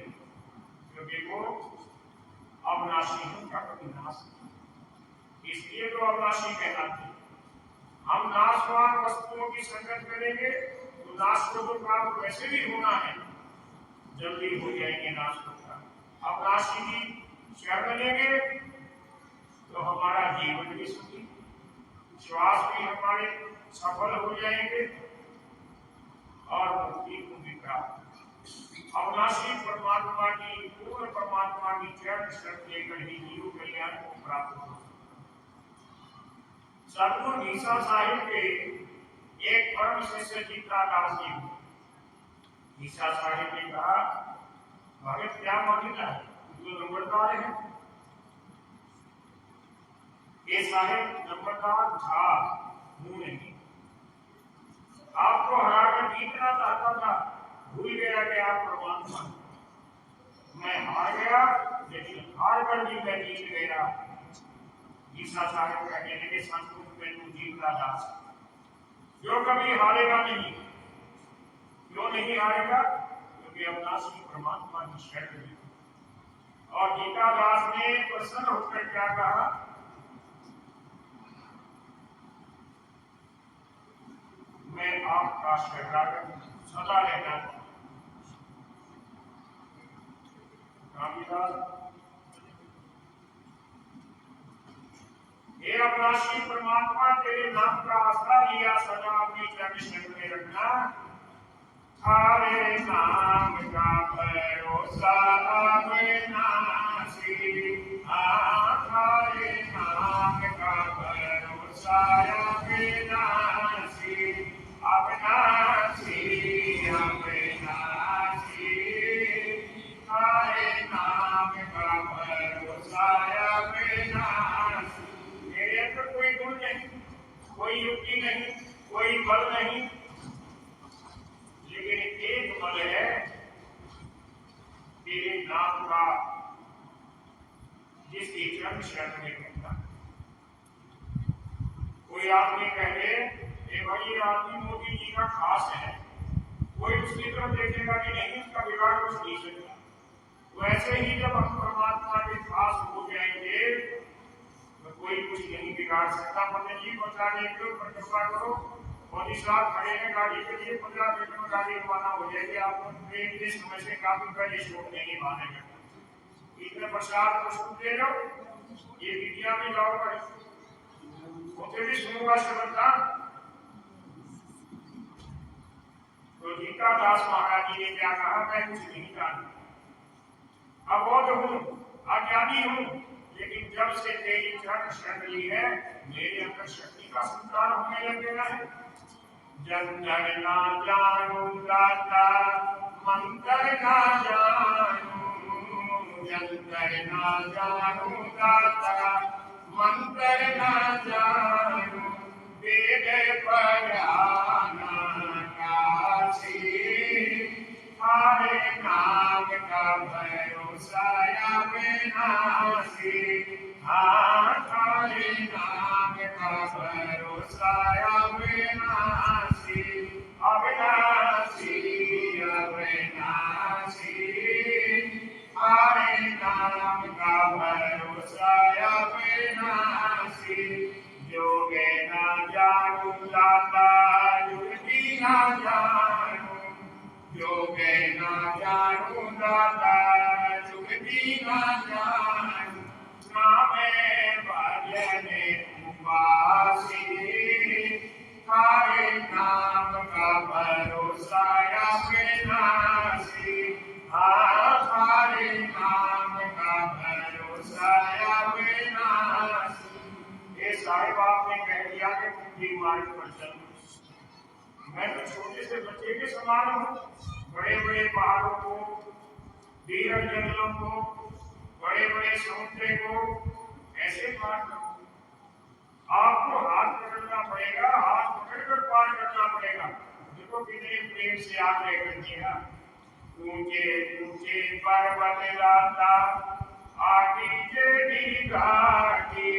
क्योंकि वो अविनाशी है, उनका कभी नाश नहीं, इसलिए तो अविनाशी कहलाते हैं। हम नाशवान वस्तुओं की संगत करेंगे तो नाश को तो प्राप्त वैसे भी होना है, जल्दी हो जाएंगे नाश होगा। अविनाशी की शरण लेंगे तो हमारा जीवन भी सुखी, श्वास भी हमारे सफल हो जाएंगे और मुक्ति को भी प्राप्त। अविनाशी परमात्मा की, पूर्ण परमात्मा की चरण शरण लेकर ही जीव कल्याण को प्राप्त हो। सदगुरु ईसा साहिब के एक परम शिष्य गीतादास जी, ईसा साहिब ने कहा, भगत क्या मांगता है, जो नंबरदार है, ये साहिब नंबरदार था, मुंह नहीं, आपको हराकर जीतना चाहता था, भूल गया कि आप परमात्मा। मैं हार गया लेकिन हार कर भी मैं जीत गया। ईसा साहिब कहने लगे, संस्कृत में तू जीता दास, जो कभी हारेगा नहीं। क्यों नहीं हारेगा? क्योंकि अविनाशी परमात्मा की शरण ली। और गीतादास ने प्रसन्न होकर क्या कहा, मैं आपका शरणागत सदा रहना। हे अविनाशी परमात्मा, तेरे नाम का आसरा लिया, सदा अपनी चरण शरण में रखना। थारे नाम का भरोसा अविनाशी, थारे नाम का भरोसा अविनाशी, अविनाशी अविनाशी, थारे नाम का भरोसा अविनाशी। मेरे अंदर कोई गुण नहीं, कोई युक्ति नहीं, कोई बल नहीं, लेकिन एक बल है, तेरे नाम का, जिसकी चरण शरण में रहता। कोई आदमी कहे, भाई ये आदमी मोदी जी का खास है, कोई उसकी तरफ देखेगा कि नहीं, उसका बिगाड़ कुछ नहीं सकता। वैसे ही जब हम परमात्मा के खास हो जाएंगे तो कोई कुछ नहीं बिगाड़ सकता। पंडित जी बचाने के ऊपर कृपा करो, मोदी साहब खड़े हैं गाड़ी के लिए, 15 मिनट में गाड़ी रवाना हो जाएगी। आपको ट्रेन के समय से काफी पहले छोड़ देंगे मानेगा। इतने प्रसाद को छूट दे लो, ये विद्या में जाओ कर उसे भी सुनूंगा शब्द का। तो गीतादास महाराज जी ने क्या कहा, मैं कुछ नहीं जानता, अबोध हूँ, अज्ञानी हूँ, लेकिन जब से तेरी चरण शरण ली है, मेरे अंदर शक्ति का संचार होने लग गया है। जंतर ना जानू दाता मंतर ना जानू, जंतर ना जानू दाता मंतर ना जानू, वेद पढ़ाना काशी, हरे नाम का भरोसा अविनाशी, हरे नाम का भरोसा अविनाशी, अविनाशी अविनाशी, हरे नाम का भरोसा अविनाशी, जोगे ना जानू दाता जुगती ना जानू, जोगे ना जानू दाता जुगती ना जानू, नामे भजने उपासी, हरे नाम का भरोसा अविनाशी, हरे नाम का भरोसा अविनाशी। ये साहिब आपने कह दिया कि कुंडी मार्ग पर चलो, मैं तो छोटे से बच्चे के समान हूँ, बड़े बड़े पहाड़ों को, दीर्घ जंगलों को, बड़े बड़े समुद्र को ऐसे पार करूं? आपको हाथ पकड़ना पड़ेगा, हाथ पकड़कर पार करना पड़ेगा। देखो कितने प्रेम से आगे कर दिया। ऊंचे ऊंचे पर्वत राता आटी जेडी घाटी,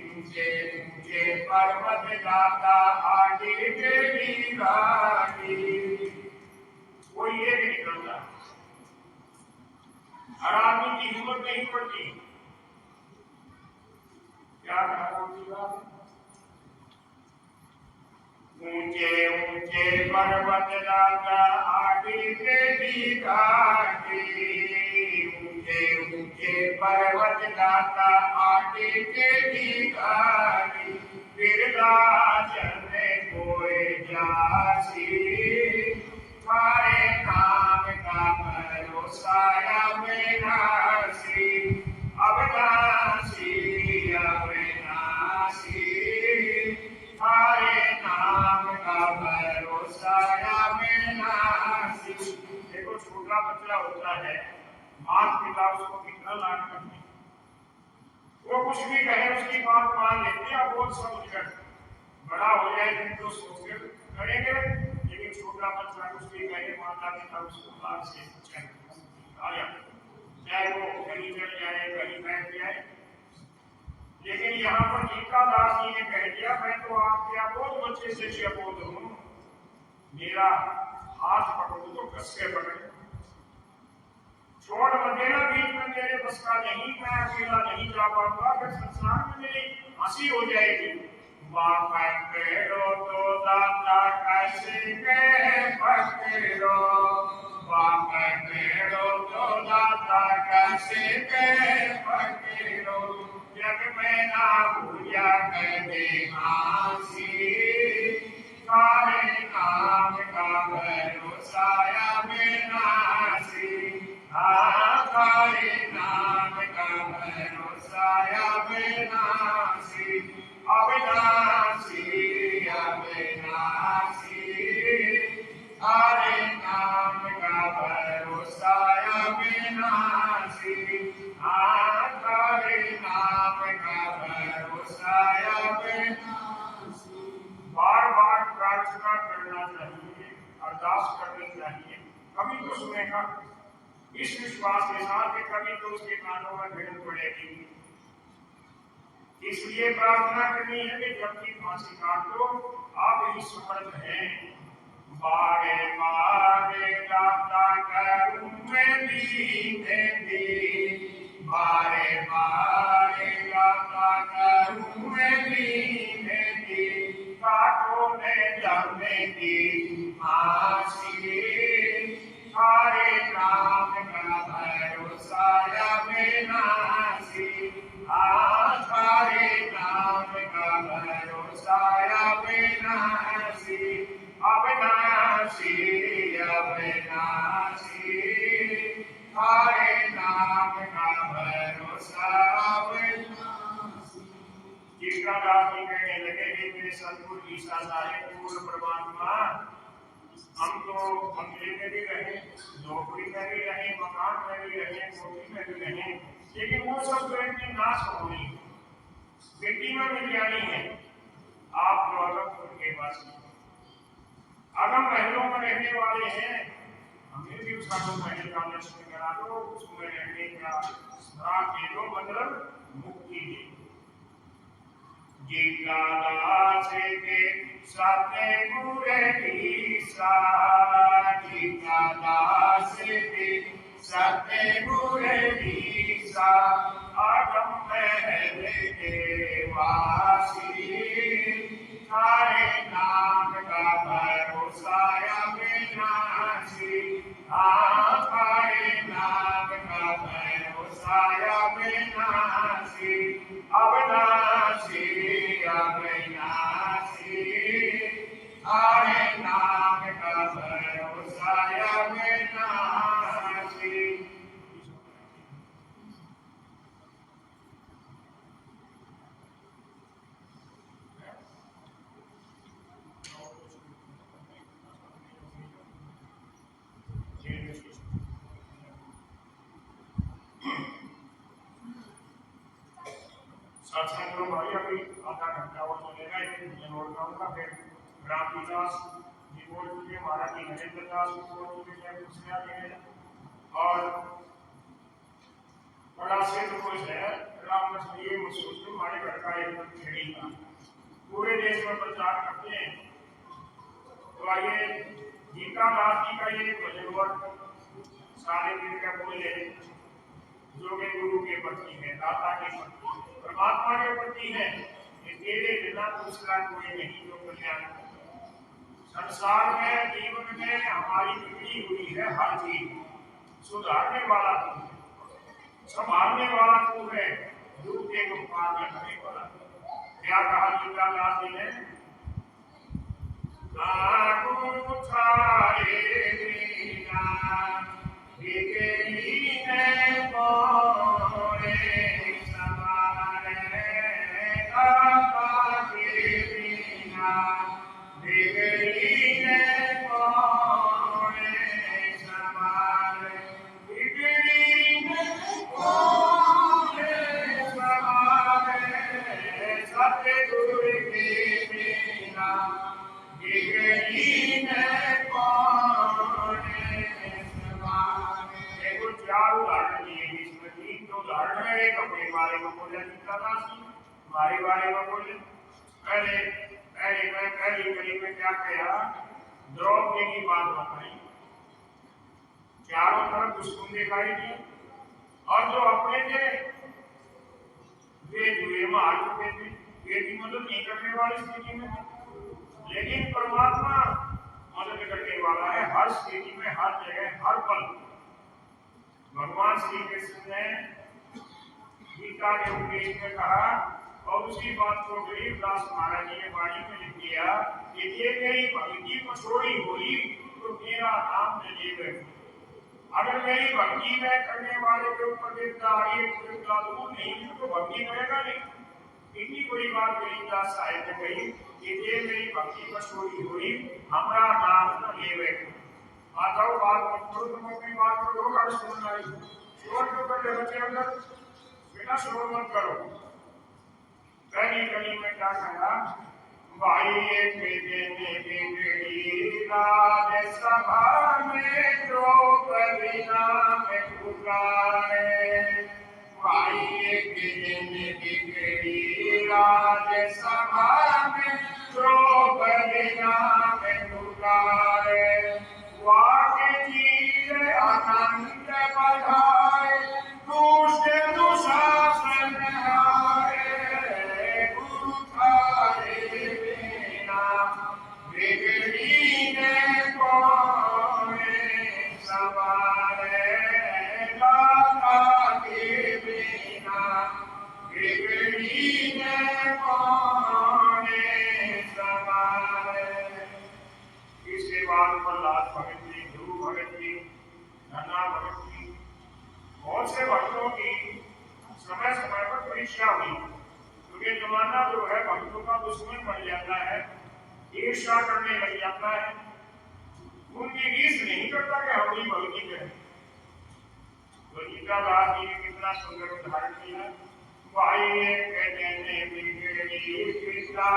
ऊंचे ऊंचे पर्वत राता आटी जेडी घाटी, कोई ये नहीं निकलता, हर आदमी की हिम्मत नहीं पड़ती। क्या कहा? ऊंचे ऊंचे पर्वत राता आटी जेडी घाटी, ऊंचे ऊंचे पर्वत राता आटी जेडी घाटी, बिरला चलने कोई जासी, हरे नाम का भरोसा अविनाशी, अविनाशी अविनाशी, हरे नाम का भरोसा अविनाशी। देखो छोटा बच्चा होता है, माता पिता उसको कितना लाड करते हैं, वो कुछ भी कहे उसकी बात मान लेते हैं, बहुत समझकर। बड़ा हो जाए तो सोचकर करेंगे, लेकिन छोटा बच्चा कुछ भी कहे माता पिता उसको बात से चाहे वो कहीं चल जाए कहीं बैठ जाए। लेकिन यहाँ पर गीता दास जी ने कह दिया, मैं तो आपके बहुत बच्चे से चेपोद हूँ, मेरा हाथ पकड़ो तो कस के पकड़े, छोड़ मत देना, बीच में मेरे बस का नहीं, मैं अकेला नहीं जा पाऊंगा, फिर संसार में मेरी हंसी हो जाएगी। पकड़ो तो दाता कैसे के पकड़ो, पकड़ो तो दाता कैसे के पकड़ो, जग में ना भूया करे आसी, हरे नाम का भरोसा अविनाशी, हरे नाम का भरोसा अविनाशी, अविनाशी अविनाशी, हरे नाम का भरोसा अविनाशी, हरे नाम का भरोसा अविनाशी। बार बार प्रार्थना करना चाहिए, अरदास करनी चाहिए, कभी तो सुनेगा, इस विश्वास के साथ कि कभी तो उसके कानों में भिड़ पड़ेगी। इसलिए प्रार्थना करनी है कि जब भी फांसी काट लो, आप ही समर्थ हैं। बारे बारे दाता करूं मैं दीने, बारे बारे दाता करूं मैं दीने, काटो ने जाने की फांसी, हरे नाम का भरोसा अविनाशी, हरे नाम का भरोसा अविनाशी, अविनाशी अविनाशी, हरे नाम का भरोसा अविनाशी। टीकादास जी कहने लगे, हे मेरे सतगुरु ईसा साहेब पूर्ण परमात्मा, हम तो बंगले में भी रहे, नौकरी में भी रहे, मकान में भी रहे, कोठी में भी रहे, लेकिन वो सब तो एक दिन नाश होनी, मिट्टी में मिल जानी है। आप तो अलग उनके पास अगम महलों में रहने वाले हैं, हमें भी उस अगम महल का दर्शन करा दो, उसमें रहने का श्राप दे दो, मतलब मुक्ति दे। टीकादास के सतगुरु ईसा, टीकादास के सतगुरु ईसा, अगम महल के वासी, थारे नाम का भरोसा अविनाशी, थारे नाम का भरोसा अविनाशी, अविनाशी अविनाशी, थारे नाम का भरोसा अविनाशी। सत्संग में भाई अभी आधा घंटा और चलेगा, एक नोट करूंगा, फिर रामविलास जी बोल चुके, महाराज जी नरेंद्र दास बोल चुके, और बड़ा क्षेत्र कुछ है रामकृष्ण ये मुझसे हमारे घर का एक खेड़ी का पूरे देश में प्रचार करते हैं। तो आइए टीकादास जी का ये भजन सारे दिन का बोले, जो कि गुरु के प्रति है, दाता के प्रति, परमात्मा के प्रति है, तेरे बिना दूसरा कोई नहीं जो कल्याण करे। संसार में जीवन में हमारी बिगड़ी हुई है हर चीज, सुधारने वाला तू है, संभालने वाला तू है, दुख के पार करने वाला। क्या कहा टीकादास जी ने, आगू थारे बिना बिगड़ी है मोरे समारे, दाता के बिना बिगड़ी है मोरे समारे, बिगड़ी है मोरे समारे, सतगुरु के बिना बिगड़ी है मोरे समारे। देखो चार उदाहरण दिए, इसमें तीन तो उदाहरण है, एक अपने बारे में बोले टीकादास जी, हमारे बारे में बोले। पहली कड़ी में क्या कहा, द्रौपदी की बात बताई, चारों तरफ दुश्मन दिखाई दी, और जो अपने थे वे जुए में हार चुके थे, ये भी मदद नहीं करने वाली स्थिति में, लेकिन परमात्मा मदद करने वाला है हर स्थिति में, हर जगह, हर पल। भगवान श्री कृष्ण ने गीता के उपदेश में कहा, और उसी बात को गरीबदास महाराज जी ने वाणी में लिख दिया कि ये मेरी भक्ति को छोड़ी हुई तो मेरा नाम न लेवे। अगर मेरी भक्ति में करने वाले के ऊपर दूर नहीं तो भक्ति करेगा नहीं। इतनी बड़ी बात गरीबदास साहिब ने कही कि ये मेरी भक्ति को छोड़ी हुई हमारा नाम न लेवे। माताओं बात मत करो, तुम अपनी बात को लोग सुन रही शोर क्यों कर रहे बच्चे अंदर, बिना शोर मत करो। पहली कड़ी में क्या कहा, भाई एक बिगड़ी राज सभा में द्रौपदी नाम पुकारे, भाई एक बिगड़ी राज सभा में द्रौपदी नाम पुकारे, वाके चीज अनंत बढ़ाए, दुष्ट दुशासन हारे, बिगड़ी ने कोने सवारे, दाता के बिना बिगड़ी ने कोने सवारे। इसके बाद प्रहलाद भगत जी, ध्रुव भगत जी, धना भगत जी, बहुत से भक्तों की समय समय पर परीक्षा हुई। ये जमाना जो है भक्तों का दुश्मन बन जाता है, ईर्ष्या करने लग जाता है, उनकी रीस नहीं करता कि हम ही भक्ति करें। तो गीतादास जी ने कितना सुंदर उदाहरण दिया। भाई कहने बिगड़ी पिता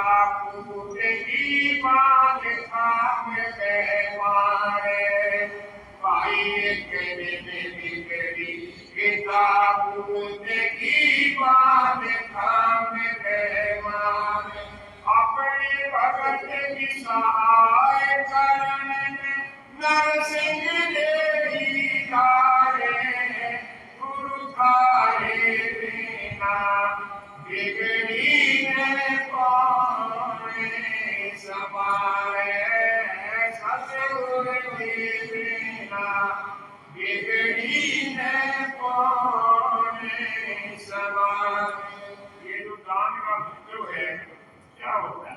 पूत की बात थाम के मारे, भाई कहने बिगड़ी पिता पूत की बात थाम के मारे, अपने भगत की सहाय करने नरसिंह देवी धारे, गुरु थारे बिना बिगड़ी है कौन समारे, सतगुरु बिना बिगड़ी है कौन समारे। ये जो दान का महत्व है क्या होता है?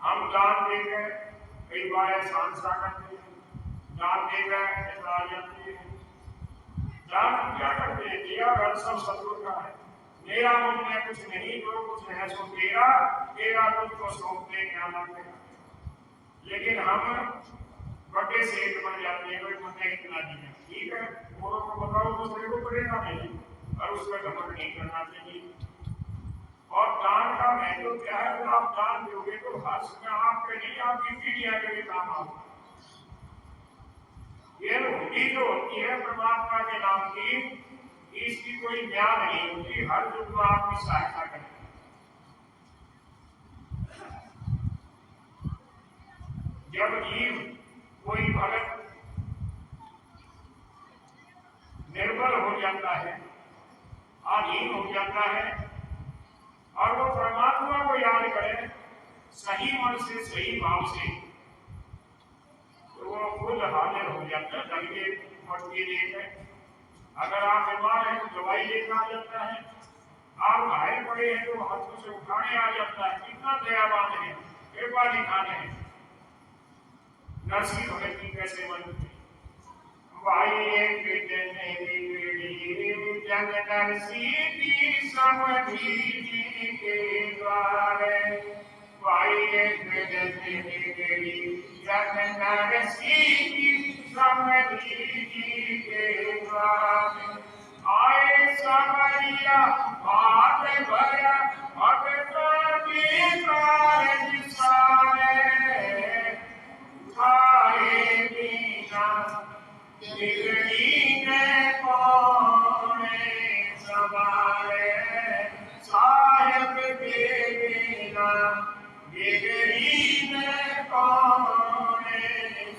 हम दान देकर कई बार एहसान करते हैं, दान देकर ऐसा आ जाती है। दान क्या करते हैं? दिया घर सब सतगुरु का है, मेरा मुझ में कुछ नहीं, जो कुछ है सो तेरा, तेरा तुझको सौंपते क्या मानते हैं। लेकिन हम बड़े सेठ बन जाते हैं, मुझे इतना दिया, ठीक है, औरों को बताओ दूसरे को पड़ेगा नहीं, और उस पर घमंड नहीं करना चाहिए। और दान का महत्व क्या है? अगर आप दान दोगे तो हर समय आपके नहीं, आपकी पीढ़ियां के भी काम आओगे। ये हुंडी जो होती है परमात्मा के नाम की, इसकी कोई म्याद नहीं होती, हर युग में आपकी सहायता करेगी। जब जीव कोई भगत निर्बल हो जाता है, आधीन हो जाता है, और वो परमात्मा को याद करे सही मन से, सही भाव से, तो वो खुद हाजिर हो जाता है। दंगे मटके लेकर, अगर आप बीमार हैं तो दवाई लेकर आ जाता है, आप घायल पड़े हैं तो हाथों से उठाने आ जाता है। कितना दयावान है, कृपा दिखाने हैं। नरसिंह भगत की कैसे बनती भाई एक जन नरसिंह की समझी के द्वारे, भाई एक जन नरसिंह की समझी के द्वारे, आए समरिया बात भरा भगत के कार्य सारे, उठाए बिना बिगड़ी है कौन समारे, साहेब के बिना बिगड़ी है कौन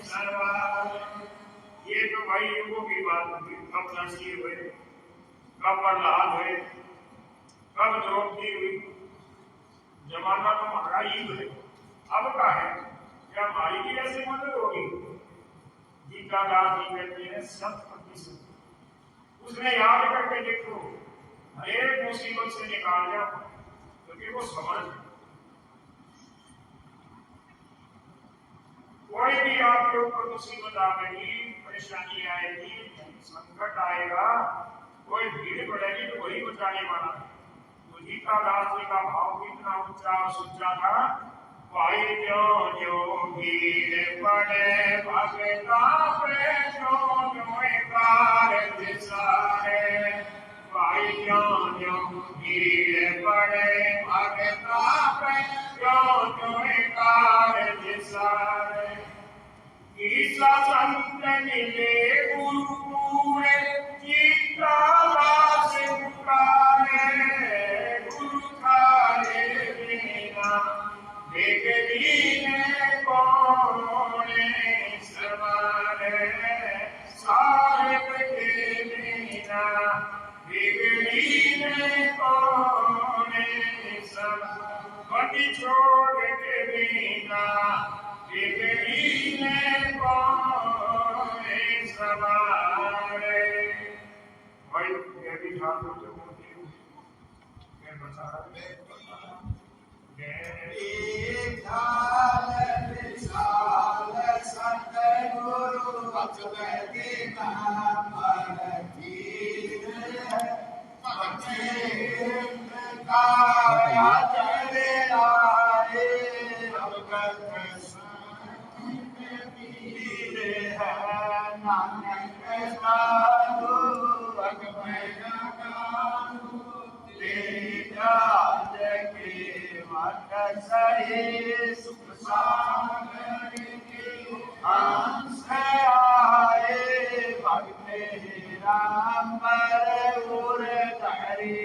समारे। ये तो भाई युगों की बात हुई, कब नरसिंह हुए, कब प्रहलाद हुए, कब द्रौपदी हुई। जमाना तो हमारा ही है, अब का है, क्या हमारी भी ऐसी मदद होगी? गीतादास जी कहते हैं 100%। उसने याद करके देखो, हर मुसीबत से निकाल जाओ, क्योंकि वो समझ कोई भी आपके ऊपर मुसीबत आ गई, परेशानी आएगी, संकट आएगा, कोई भीड़ पड़ेगी तो वही बचाने वाला है। तो गीतादास जी का भाव कितना ऊंचा और सच्चा था। भाई जो जो भीड़ पड़े भगता पे जो कार्य सारे, भाई जो जो भीड़ पड़े भगता पे जो कार्य सारे, ईसा संत मिले गुरु पूरे गीतादास पुकारे, गुरु थारे बिना बिगड़ी है कौन समारे, साहेब के बिना बिगड़ी है कौन समारे, बड़ी छोड़ के बिना बिगड़ी है कौन समारे। भाई मैं भी ठाकुर जो होती हूँ, मैं बता सतगुरु काया चले आए भगत पीरे है नानक साधु ले जाज के मत सहे सुख सागर के हंस आए भक्त राम पर उर धरी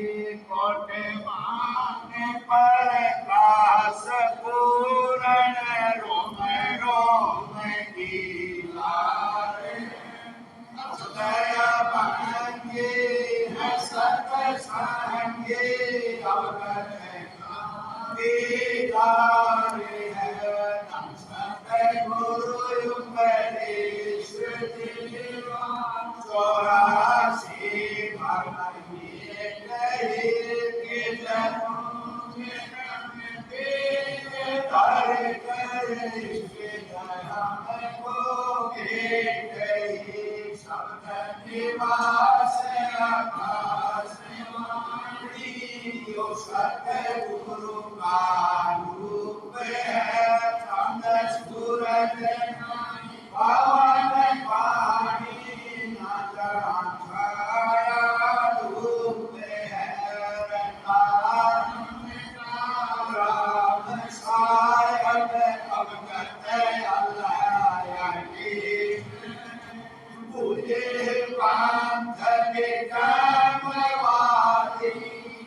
कोट मांगे पर कास पूर्ण रोम रोम की लार दया भांगे हसत संगे अवगत दीदार है नमस्ते गुरु उपदेश दिवा 84 भगवती कहे कीर्तनों में कर हमको भेंट शब्द निवास आकाश वाणी यो सतगुरु का रूप है चंद सूरज पवन पानी नजर छाया रूप है राम सायद अवगत अल्लाह की पूजे पंथ के कर्मवादी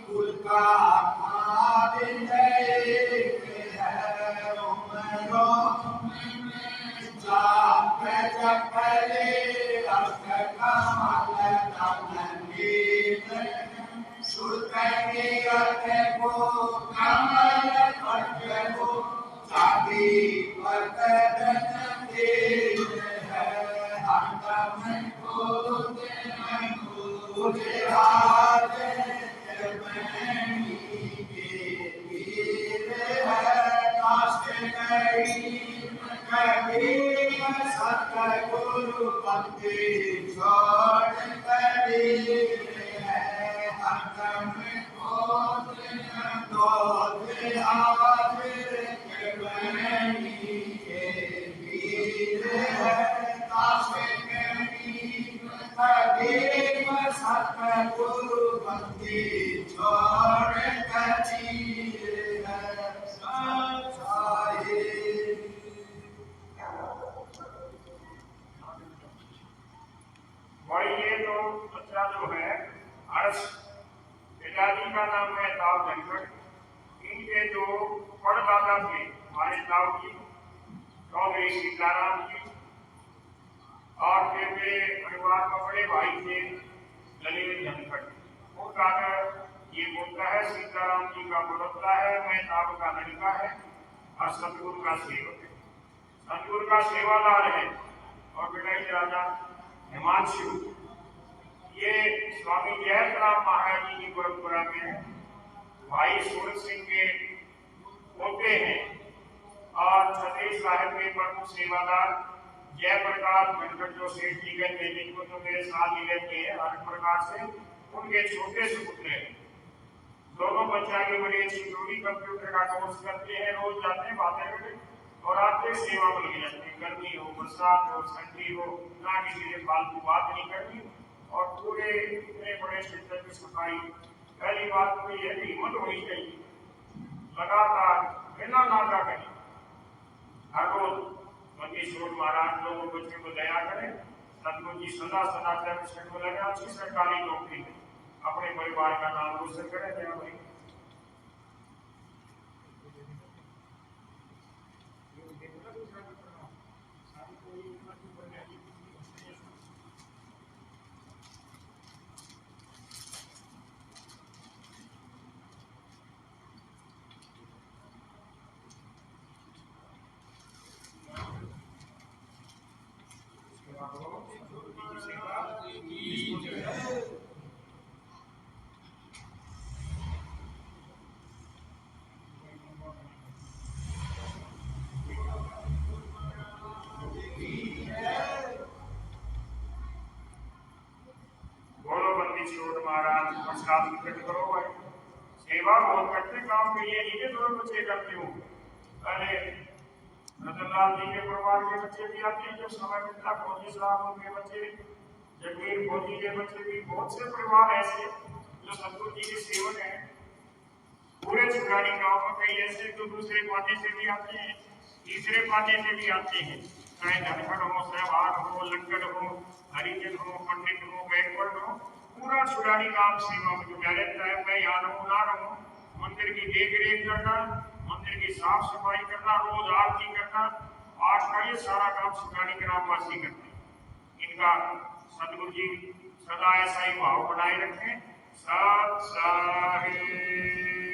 कुल का मालिक है रोम रोम जाप जपले अष्ट कमल दमनीत सुरनियत को कमल पट को चाबी वरदन देव है हरदम को तुझे हाथ जबनी के वीर है काश गई कबीर सतगुरु भक्ति छोड़ कबीर है हरदम को दो हाथ जबनी के वीर है काश गई कबीर सतगुरु भक्ति छोड़ कबीर है साहिब भाई ये तो बच्चा जो है हर्ष पिताजी का नाम है ताऊ धनखड़। इनके जो परदादा थे हमारे ताऊ जी चौधरी सीताराम जी और फिर वे परिवार का बड़े भाई थे ललित धनखड़। वो दादा ये बोलता है सीताराम जी का बड़ौदा है मैं ताऊ का लड़का है और सतगुरु का सेवक है सतगुरु का सेवादार है। और बेटा राजा हिमांशु ये स्वामी जयराम महाराज जी की परंपरा में भाई सूरत सिंह के पोते हैं और छत्तीस साहिब के प्रमुख सेवादार जयप्रकाश धनखड़ जो सेठ जी कहते हैं जिनको तो मेरे साथ ही रहते हैं हर प्रकार से उनके छोटे से पुत्र हैं। दोनों बच्चा की बड़ी अच्छी जोड़ी कंप्यूटर का कोर्स करते हैं रोज जाते हैं बातें करते और आते सेवा में लगे जाते हैं। गर्मी हो बरसात हो ठंडी हो ना किसी से फालतू बात नहीं करनी और पूरे इतने बड़े क्षेत्र की सफाई। पहली बात तो ये हिम्मत होनी चाहिए लगातार बिना नागा करें हर रोज मंगेश्वर महाराज लोगों बच्चों को दया करें। सतगुरु जी सदा सदा सर्विस में लगे अच्छी सरकारी नौकरी में अपने परिवार का नाम रोशन करें। जय भाई महाराज नमस्कार करो भाई सेवा सेवा बहुत करते, काम के लिए इनके दोनों बच्चे करते हो। पहले रतनलाल जी के परिवार के बच्चे भी आते हैं, जो समय मिलता फौजी साहब उनके बच्चे, जगवीर फौजी के बच्चे भी, बहुत से परिवार ऐसे जो सतगुरु जी के सेवक हैं। पूरे छुड़ानी गांव में कई ऐसे जो दूसरे पाने से भी आते हैं, तीसरे पाने से भी आते हैं, चाहे धनखड़ हो, सहवाग हो, लंगड़ हो, हरिजन हो, पंडित हो, बैकवर्ड हो, पूरा छुड़ानी गांव सेवा में जुटा रहता है। मैं यहाँ रहूँ ना रहूँ, मंदिर की देख रेख करना, मंदिर की साफ सफाई करना, रोज आरती करना, आज का ये सारा काम छुड़ानी ग्रामवासी करते हैं। इनका सतगुरु जी सदा ऐसा ही भाव बनाए रखें। सत साहिब।